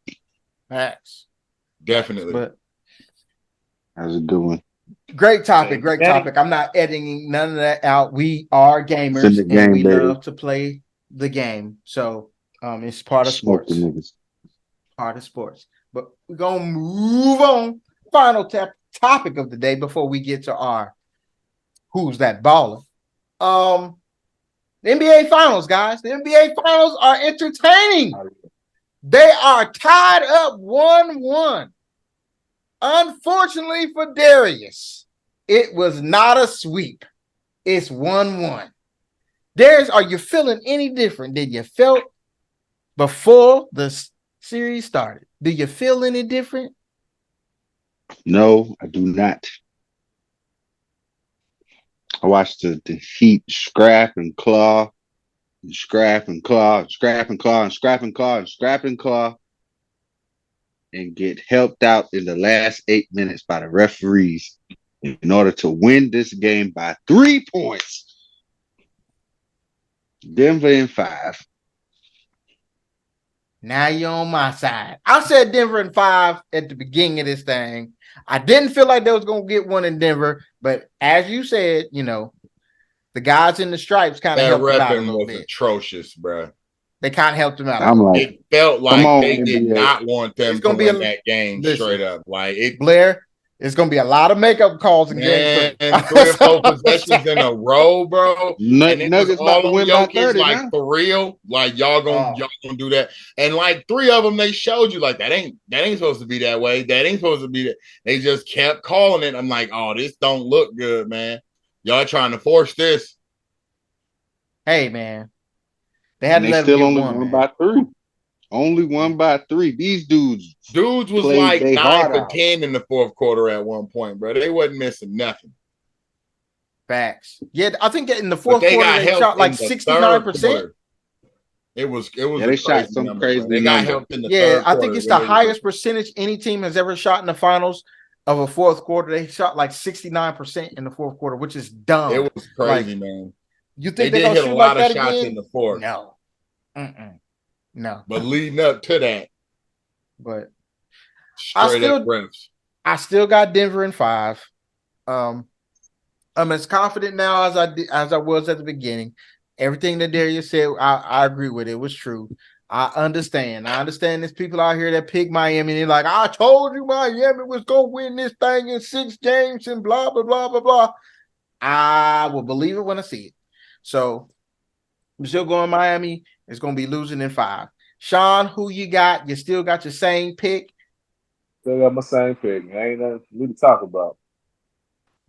Facts. Definitely. But how's it doing? Great topic. I'm not editing none of that out. We are gamers and we love to play the game. So it's part of sports. Part of sports. But we're gonna move on. Final topic of the day before we get to our who's that baller. The NBA Finals, guys. The NBA Finals are entertaining. They are tied up 1-1. Unfortunately for Darius, it was not a sweep. It's 1-1. Darius, are you feeling any different than you felt before the series started? Do you feel any different? No, I do not. I watched the Heat scrap and claw, and scrap and claw, scrap and claw, and scrap and claw, and scrap and claw, and get helped out in the last 8 minutes by the referees in order to win this game by 3 points. Denver in 5. Now you're on my side. I said Denver in 5 at the beginning of this thing. I didn't feel like they was going to get one in Denver, but as you said, you know, the guys in the stripes kind of helped them out a little bit. Atrocious, bro. They kind of helped them out. I'm like, it felt like on, they did NBA. not want them to win that game straight up. Like Blair, it's going to be a lot of makeup calls in game 3. And 3 or 4 possessions in a row, bro. And it was all on Jokic, like for real. Like y'all gonna do that. And like 3 of them, they showed you like that ain't supposed to be that way. That ain't supposed to be that. They just kept calling it. I'm like, oh, this don't look good, man. Y'all trying to force this. Hey, man. They had to let still them only one by 3. Only 1 by 3. These dudes was like 9 for 10 in the fourth quarter at one point, bro. They wasn't missing nothing. Facts. Yeah, I think in the fourth quarter they shot like 69%. It was. Yeah, they shot some number, crazy. They got helped in the third quarter. I think it's the highest percentage any team has ever shot in the finals of a fourth quarter. They shot like 69% in the fourth quarter, which is dumb. It was crazy, man. You think they're gonna shoot like that again? In the fourth. No. No. But leading up to that, but I still got Denver in 5. I'm as confident now as I was at the beginning. Everything that Darius said, I agree with. It was true. I understand. There's people out here that pick Miami and they're like, I told you Miami was gonna win this thing in 6 games and blah blah blah blah blah. I will believe it when I see it. So I'm still going Miami. It's going to be losing in 5. Sean, who you got? You still got your same pick? Still got my same pick. Ain't nothing for me to talk about.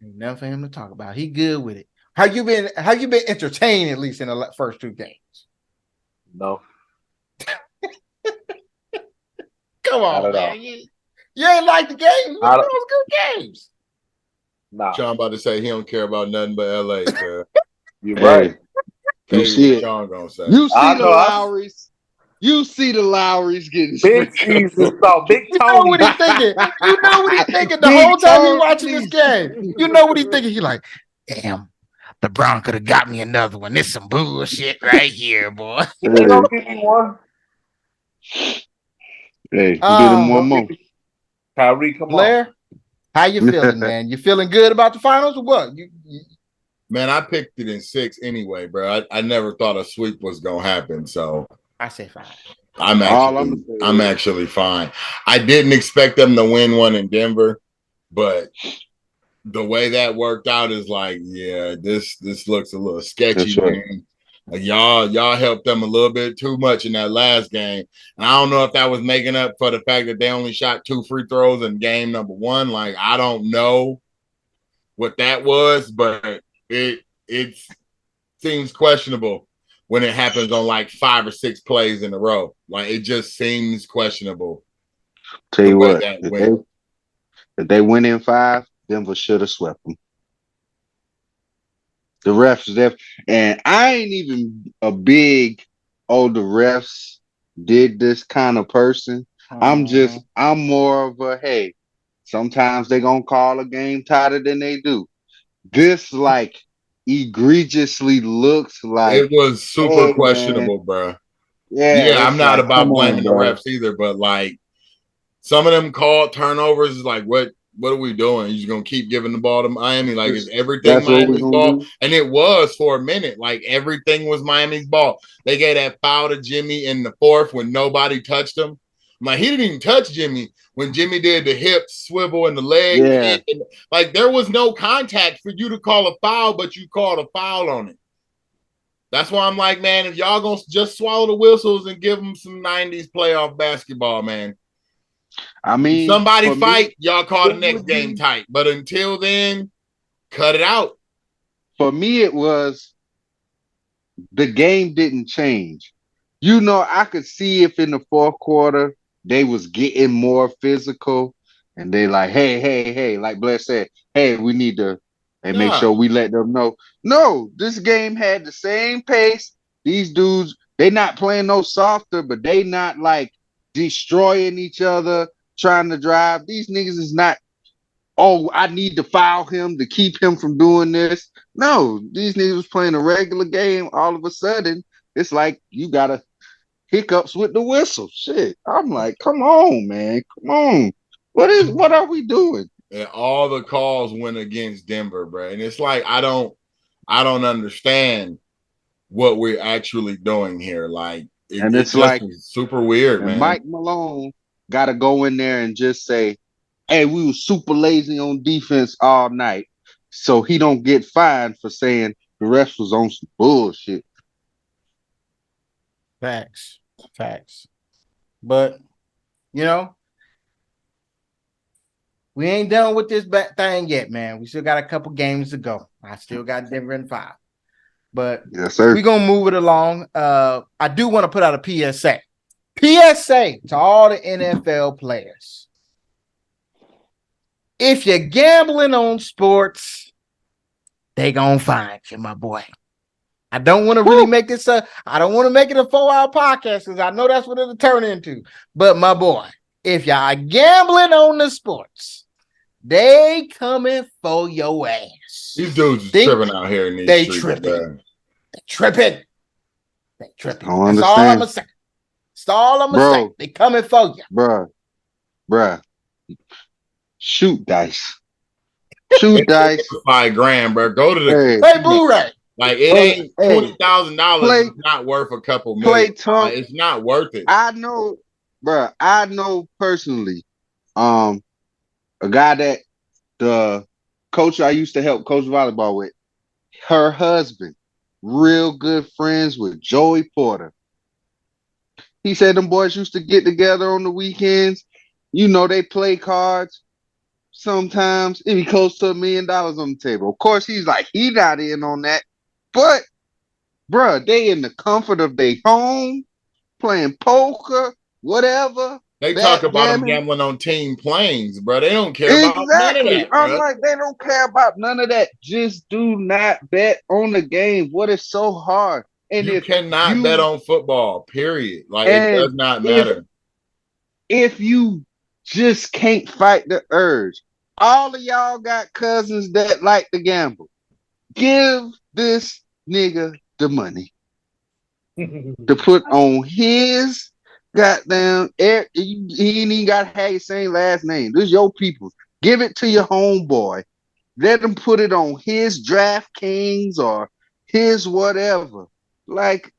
Ain't nothing for him to talk about. He good with it. How you been entertained at least in the first 2 games? No. Come on, man. You ain't like the games. Those good games. Nah. Sean about to say he don't care about nothing but LA. You're right. You see it. You see the Lowrys. You see the Lowrys getting big Jesus thought Big Tony. You know what he's thinking. You know what he's thinking the whole time he's watching this game. You know what he's thinking. He's like, damn, LeBron could have got me another one. This some bullshit right here, boy. You don't give me one. Hey, get him one more. Kyrie, come Blair, on. How you feeling, man? You feeling good about the finals or what? Man, I picked it in 6 anyway, bro. I never thought a sweep was gonna happen, so I say 5. I'm actually fine. I didn't expect them to win one in Denver, but the way that worked out is like, yeah, this looks a little sketchy, man. Like y'all helped them a little bit too much in that last game, and I don't know if that was making up for the fact that they only shot 2 free throws in game number 1. Like I don't know what that was, but it seems questionable when it happens on like 5 or 6 plays in a row. Like it just seems questionable. Tell you what, if they win in 5, Denver should have swept them. The refs, and I ain't even a big, the refs did this kind of person. I'm more of a, hey, sometimes they gonna call a game tighter than they do. This like egregiously looks like it was super questionable, bro. Yeah, I'm not like, about blaming the refs either, but like some of them called turnovers is like, what are we doing? You're just gonna keep giving the ball to Miami? Like, is everything Miami's ball? And it was for a minute, like everything was Miami's ball. They gave that foul to Jimmy in the 4th when nobody touched him. Like he didn't even touch Jimmy when Jimmy did the hip swivel and the leg Yeah. kick. And, like there was no contact for you to call a foul, but you called a foul on it. That's why I'm like, man, if y'all gonna just swallow the whistles and give them some 90s playoff basketball, man. I mean, Somebody fight, me, y'all call the next game tight. But until then, cut it out. For me, it was the game didn't change. You know, I could see if in the fourth quarter they was getting more physical and they like, hey, like Bless said, hey, we need to and make Nah. sure we let them know. No, this game had the same pace. These dudes, they not playing no softer, but they not like destroying each other, trying to drive. These niggas is not, oh, I need to foul him to keep him from doing this. No, these niggas was playing a regular game. All of a sudden, it's like you gotta hiccups with the whistle. Shit. I'm like, come on, man. Come on. What are we doing? And all the calls went against Denver, bro. And it's like I don't understand what we're actually doing here. Like And it it's just like, was super weird, and man. Mike Malone gotta go in there and just say, hey, we were super lazy on defense all night. So he don't get fined for saying the rest was on some bullshit. Facts. But you know, we ain't done with this thing yet, man. We still got a couple games to go. I still got Denver in 5. But Yes, sir. we're gonna move it along. I do want to put out a PSA. PSA to all the NFL players. If you're gambling on sports, they gonna find you, my boy. I don't want to really make this I don't want to make it a 4-hour podcast because I know that's what it'll turn into. But my boy, if y'all gambling on the sports, they coming for your ass. These dudes is tripping out here in these they streets, tripping. bro. They tripping. They tripping. I don't That's all I'm understand. gonna say. That's all I'm gonna say. They coming for you. Bruh. Shoot dice. Shoot dice. $5,000, bro. Go to the Play Blu-ray. Like it ain't $20,000. It's not worth a couple million. It's not worth it. I know, bruh. I know personally, a guy that the coach I used to help coach volleyball with, her husband, real good friends with Joey Porter. He said them boys used to get together on the weekends. You know, they play cards. Sometimes it'd be close to $1 million on the table. Of course, he's like, he not in on that. But, bruh, they in the comfort of their home, playing poker, whatever. They talk about them gambling on team planes, bro. They don't care about none of that. I'm like, they don't care about none of that. Just do not bet on the game. What is so hard? And you cannot bet on football, period. Like it does not matter. If you just can't fight the urge, all of y'all got cousins that like to gamble. Give this nigga the money to put on his goddamn air. He ain't even got to have the same last name. This is your people. Give it to your homeboy. Let him put it on his DraftKings or his whatever. Like,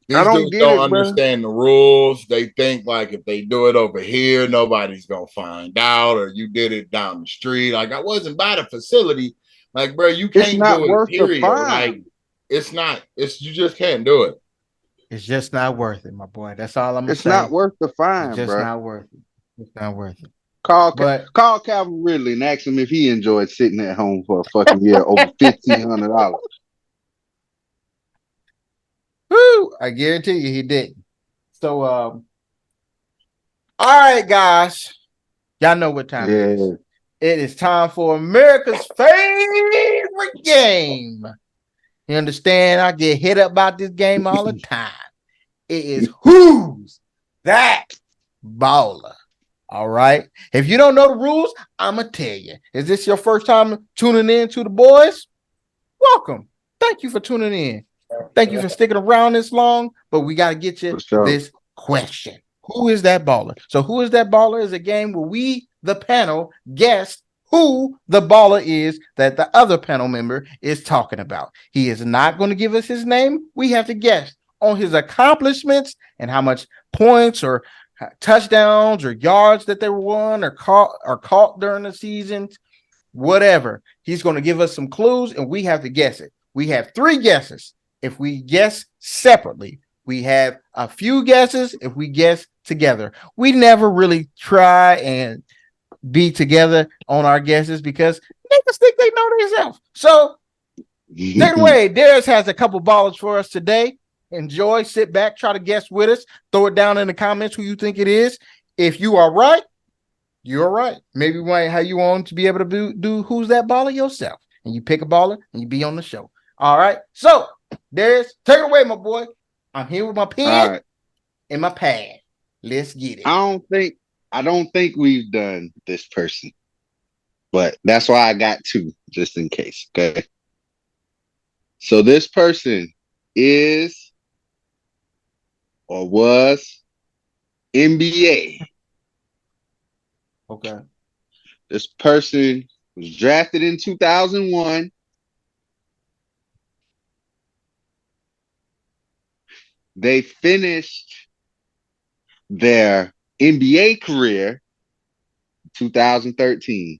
these dudes don't understand the rules. They think like if they do it over here, nobody's gonna find out, or you did it down the street. Like I wasn't by the facility. Like, bro, you can't do it. Period. Like, it's not. You just can't do it. It's just not worth it, my boy. That's all I'm gonna say. It's not worth the fine, it's just bro. not worth it. It's not worth it. Call Calvin Ridley and ask him if he enjoyed sitting at home for a fucking year over $1,500. Woo! I guarantee you he didn't. So, all right, guys. Y'all know what time it is. It is time for America's favorite game. You understand? I get hit up about this game all the time. It is Who's That Baller? All right. If you don't know the rules, I'm going to tell you. Is this your first time tuning in to the boys? Welcome. Thank you for tuning in. Thank you for sticking around this long, but we got to get you this question. Who is that baller? So Who is that baller is a game where we, the panel, guess who the baller is that the other panel member is talking about. He is not going to give us his name. We have to guess on his accomplishments and how much points or touchdowns or yards that they were won or caught during the season, whatever. He's going to give us some clues, and we have to guess it. We have 3 guesses if we guess separately. We have a few guesses if we guess together. We never really try and be together on our guesses because niggas think they know themselves. So take it away. Darius has a couple ballers for us today. Enjoy, sit back, try to guess with us. Throw it down in the comments who you think it is. If you are right, you're right. Maybe we might have you on to be able to do Who's That Baller yourself. And you pick a baller and you be on the show. All right. So, Darius, take it away, my boy. I'm here with my pen and my pad. Let's get it. I don't think we've done this person, but that's why I got 2 just in case. Okay. So this person is or was NBA. Okay. This person was drafted in 2001. They finished their NBA career in 2013.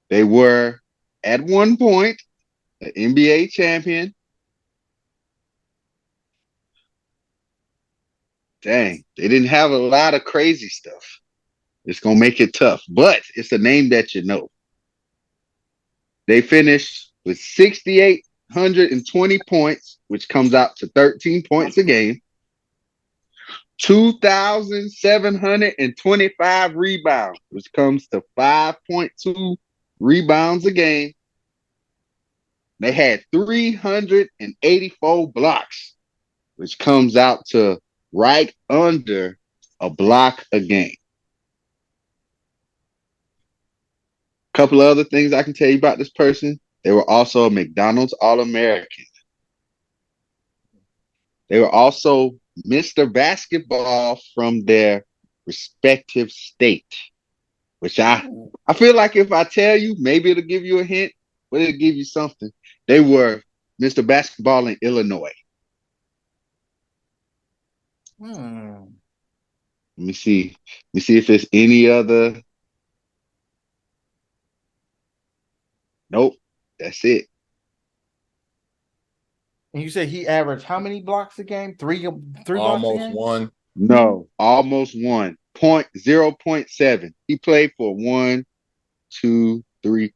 They were at one point an NBA champion. Dang, they didn't have a lot of crazy stuff. It's going to make it tough, but it's a name that you know. They finished with 6,820 points, which comes out to 13 points a game, 2,725 rebounds, which comes to 5.2 rebounds a game. They had 384 blocks, which comes out to right under a block a game. A couple of other things I can tell you about this person. They were also a McDonald's All-American. They were also Mr. Basketball from their respective state, which I feel like if I tell you, maybe it'll give you a hint, but it'll give you something. They were Mr. Basketball in Illinois. Let me see. Let me see if there's any other. Nope. That's it. And you said he averaged how many blocks a game? Three blocks a Almost game? 1. No, almost 1. 0.7. He played for 1, 2, 3,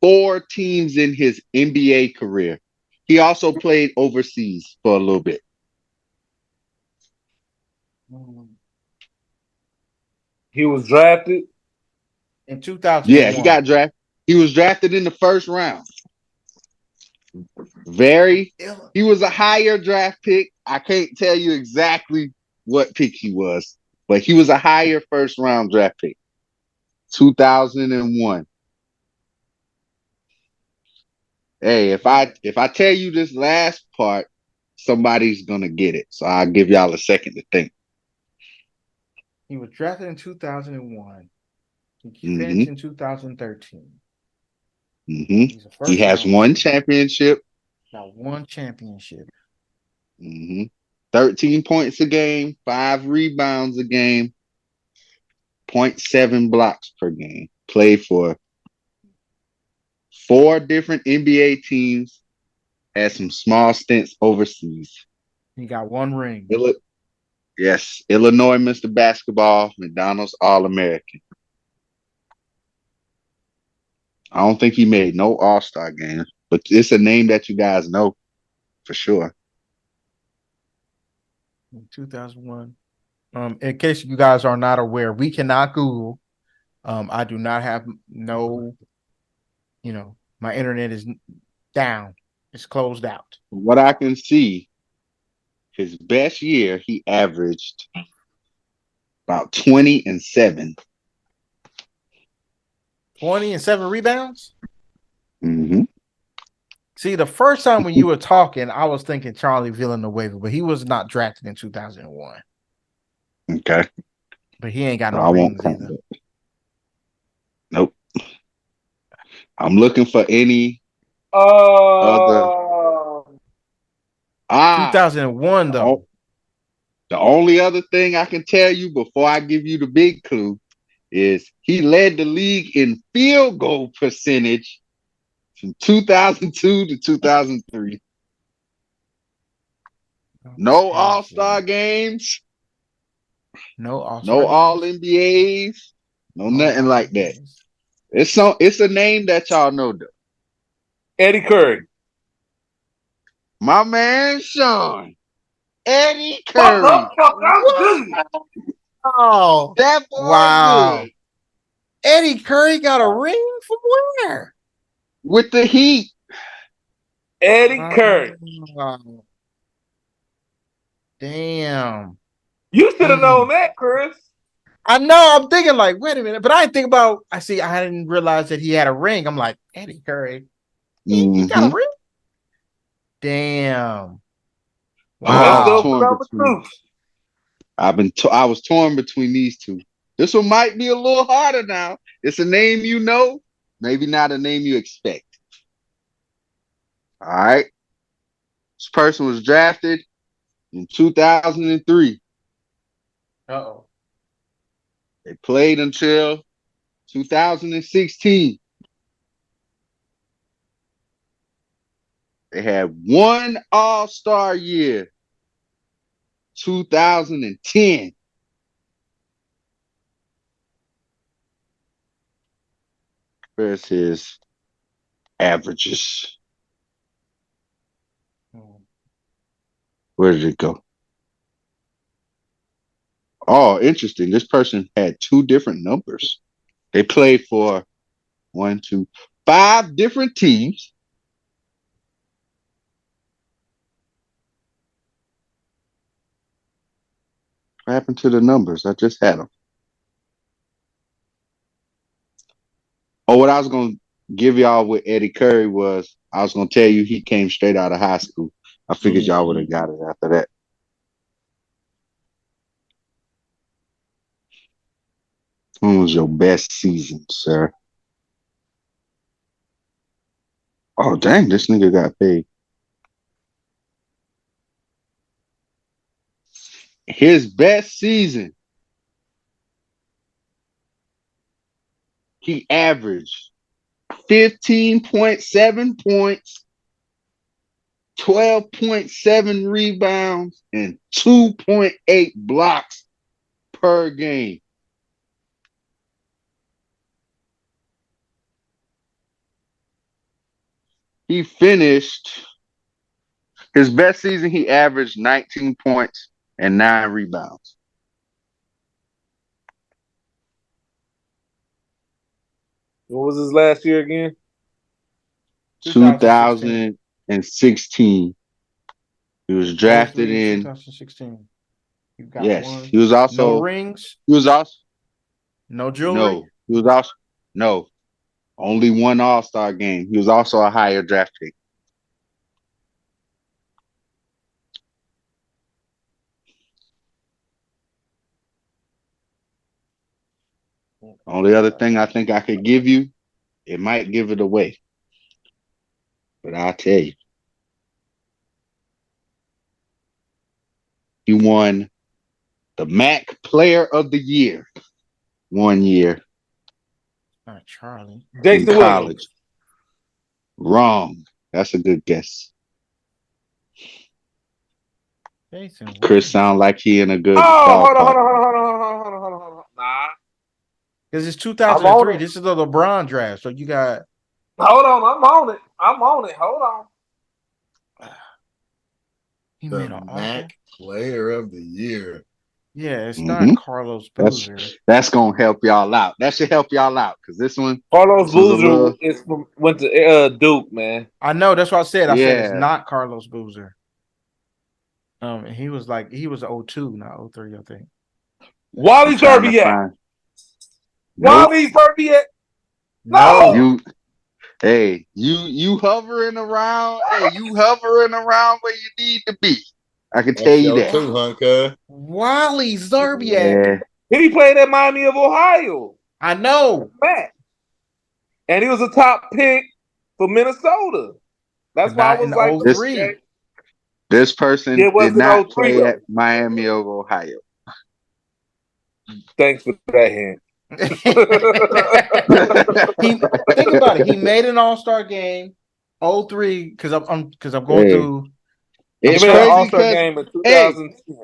4 teams in his NBA career. He also played overseas for a little bit. He was drafted in 2001. Yeah, he got drafted. He was drafted in the first round. He was a higher draft pick. I can't tell you exactly what pick he was, but he was a higher first round draft pick. 2001. Hey, if I tell you this last part, somebody's gonna get it. So I'll give y'all a second to think. He was drafted in 2001. He finished in 2013. He has 1 championship. Got 1 championship. 13 points a game, 5 rebounds a game, 0.7 blocks per game. Played for 4 different NBA teams. Had some small stints overseas. He got 1 ring. Yes, Illinois Mr. Basketball, McDonald's All-American. I don't think he made no All-Star games, but it's a name that you guys know for sure. In 2001. In case you guys are not aware, we cannot Google. I do not have my internet is down. It's closed out. What I can see, his best year, he averaged about 20 and 7. 20 and 7 rebounds? Mm-hmm. See, the first time when you were talking, I was thinking Charlie Villanueva, but he was not drafted in 2001. Okay. But he ain't got no rings either. Nope. I'm looking for any other. 2001 though. The only other thing I can tell you before I give you the big clue is he led the league in field goal percentage from 2002 to 2003. No All-Star games, No All-Star no games. All NBAs, no nothing like that. It's a name that y'all know though. Eddie Curry. My man Sean. Eddie Curry. Oh, that boy wow. good. Eddie Curry got a ring from where? With the Heat. Eddie Curry. Damn. You should have known that, Chris. I know. I'm thinking like, wait a minute, but I didn't think about. I didn't realize that he had a ring. I'm like, Eddie Curry, he got a ring. Damn. Wow. Wow. I was torn between these two. This one might be a little harder now. It's a name you know, maybe not a name you expect. All right. This person was drafted in 2003. Uh-oh. They played until 2016. They had one All-Star year, 2010. Where's his averages? Where did it go? Oh, interesting. This person had two different numbers. They played for 5 different teams. What happened to the numbers? I just had them. Oh, what I was going to give y'all with Eddie Curry was I was going to tell you he came straight out of high school. I figured y'all would have got it after that. When was your best season, sir? Oh, dang, this nigga got paid. His best season, he averaged 15.7 points, 12.7 rebounds, and 2.8 blocks per game. He finished his best season, he averaged 19 points and 9 rebounds. What was his last year again? 2016. He was drafted in 2016. You got one. He was also no rings. He was also no jewelry. No, he was also no. Only one All-Star game. He was also a higher draft pick. Only other thing I think I could give you, it might give it away. But I'll tell you. He won the MAC Player of the Year 1 year. Not Charlie. Jason Williams. Wrong. That's a good guess. Jason Chris sound like he in a good hold ballpark. on. Nah. Because it's 2003. This is the LeBron draft. So you got. Hold on. I'm on it. Hold on. He the MAC Player of the Year. Yeah, it's not Carlos Boozer. That's gonna help y'all out. That should help y'all out because this one. Carlos Boozer went to Duke, man. I know. That's what I said. I said it's not Carlos Boozer. He was 02, not 03, I think. Wally Zerbiak. Wally Zerbiak. No. You hovering around. Hey, you hovering around where you need to be. I can tell you that. Too, huh, Wally Zerbiak. He played at Miami of Ohio. I know. And he was a top pick for Minnesota. That's why I was like, okay. This person It did wasn't not 03 play though. at Miami of Ohio. Thanks for that hint. He think about it. He made an All-Star game 03 because I'm going Hey, through. He it's made an crazy All-Star because game in hey, 2010.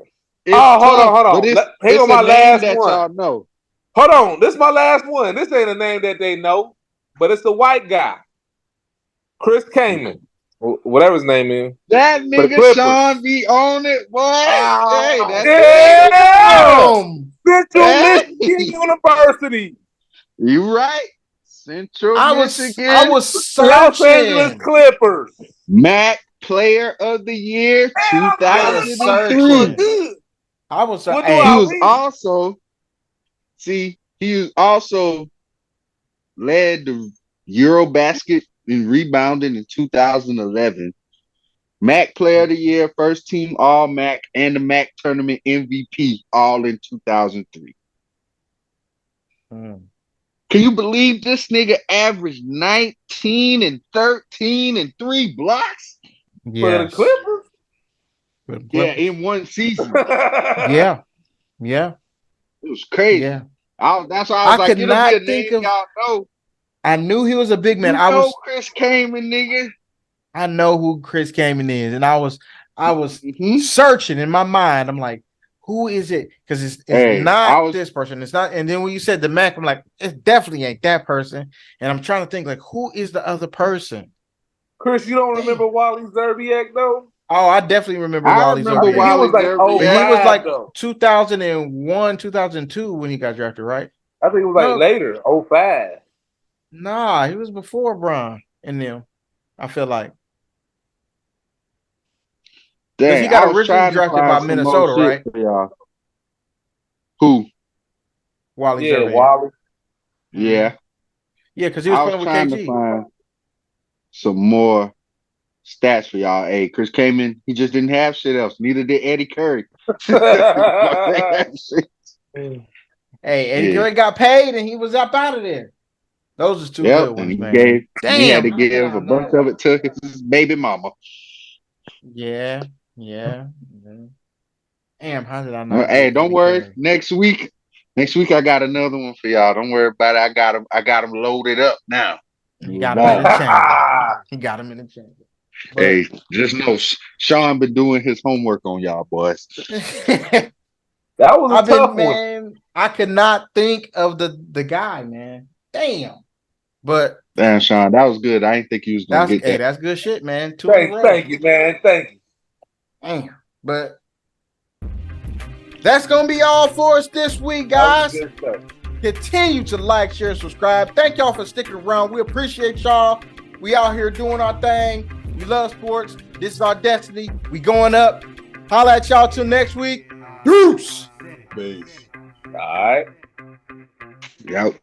it's Oh, hold tough, but on. Here go it's a my name last that one. y'all know. Hold on. This is my last one. This ain't a name that they know, but it's the white guy. Chris Kaman. Whatever his name is. That For the nigga Clippers. Sean be on it, boy. Hey, Oh, that's yeah! Damn! Central hey. Michigan University. You right. Central I Michigan. was Los Angeles searching. Clippers. MAC Player of the Year I was 2003. searching. Good. I was What do He I hey. was read? also he was also led the Eurobasket in rebounding in 2011. MAC Player of the Year, first team All MAC, and the MAC Tournament MVP, all in 2003. Mm. Can you believe this nigga averaged 19 and 13 and 3 blocks? For the Yes. Clippers? Yeah, in one season. Yeah. Yeah. It was crazy. Yeah. That's why I I was like, could it'll be not a think name of. y'all know. I knew he was a big man. You know Chris Kaman, nigga. I know who Chris Kaman is, and I was Mm-hmm. searching in my mind. I'm like, who is it? Because it's Hey, not this person. It's not. And then when you said the Mac, I'm like, it definitely ain't that person. And I'm trying to think like, who is the other person? Chris, you don't remember Wally Zerbiak though? Oh, I definitely remember I Wally remember I think he Zerbiak. was Wally like But Zerbiak. he was 05 like though. 2001, 2002 when he got drafted, right? I think it was like No, later, 05. nah, he was before Bron and them. I feel like because he Dang, got I was originally trying to drafted by find some more Minnesota, shit right? for y'all. Who? Wally Yeah, Zerbiak. Wally. Yeah. Yeah, because he was I was playing with trying to KG. find some more stats for y'all. Hey, Chris Kaman, he just didn't have shit else. Neither did Eddie Curry. Hey, Eddie Yeah. Curry got paid and he was up out of there. Those are two Yep. good And ones, man. he had Damn, to how did give I a bunch not? of it to his baby mama. Yeah, yeah. Damn, how did I Well, not hey, get don't Eddie worry. Curry? Next week I got another one for y'all. Don't worry about it. I got them loaded up now. He got him in the Ball. chamber. He got him in the chamber. But Hey, just know Sean been doing his homework on y'all boys. That was a tough one. man, I could not think of the guy, man. Damn. But Damn, Sean, that was good. I didn't think you was gonna get that. that's good shit, man. 2 in a row. Thank you, man. Thank you. Damn. But that's gonna be all for us this week, That was guys. good stuff. Continue to like, share, subscribe. Thank y'all for sticking around. We appreciate y'all. We out here doing our thing. We love sports. This is our destiny. We going up. Holla at y'all till next week. Deuce. Peace. All right. Yep.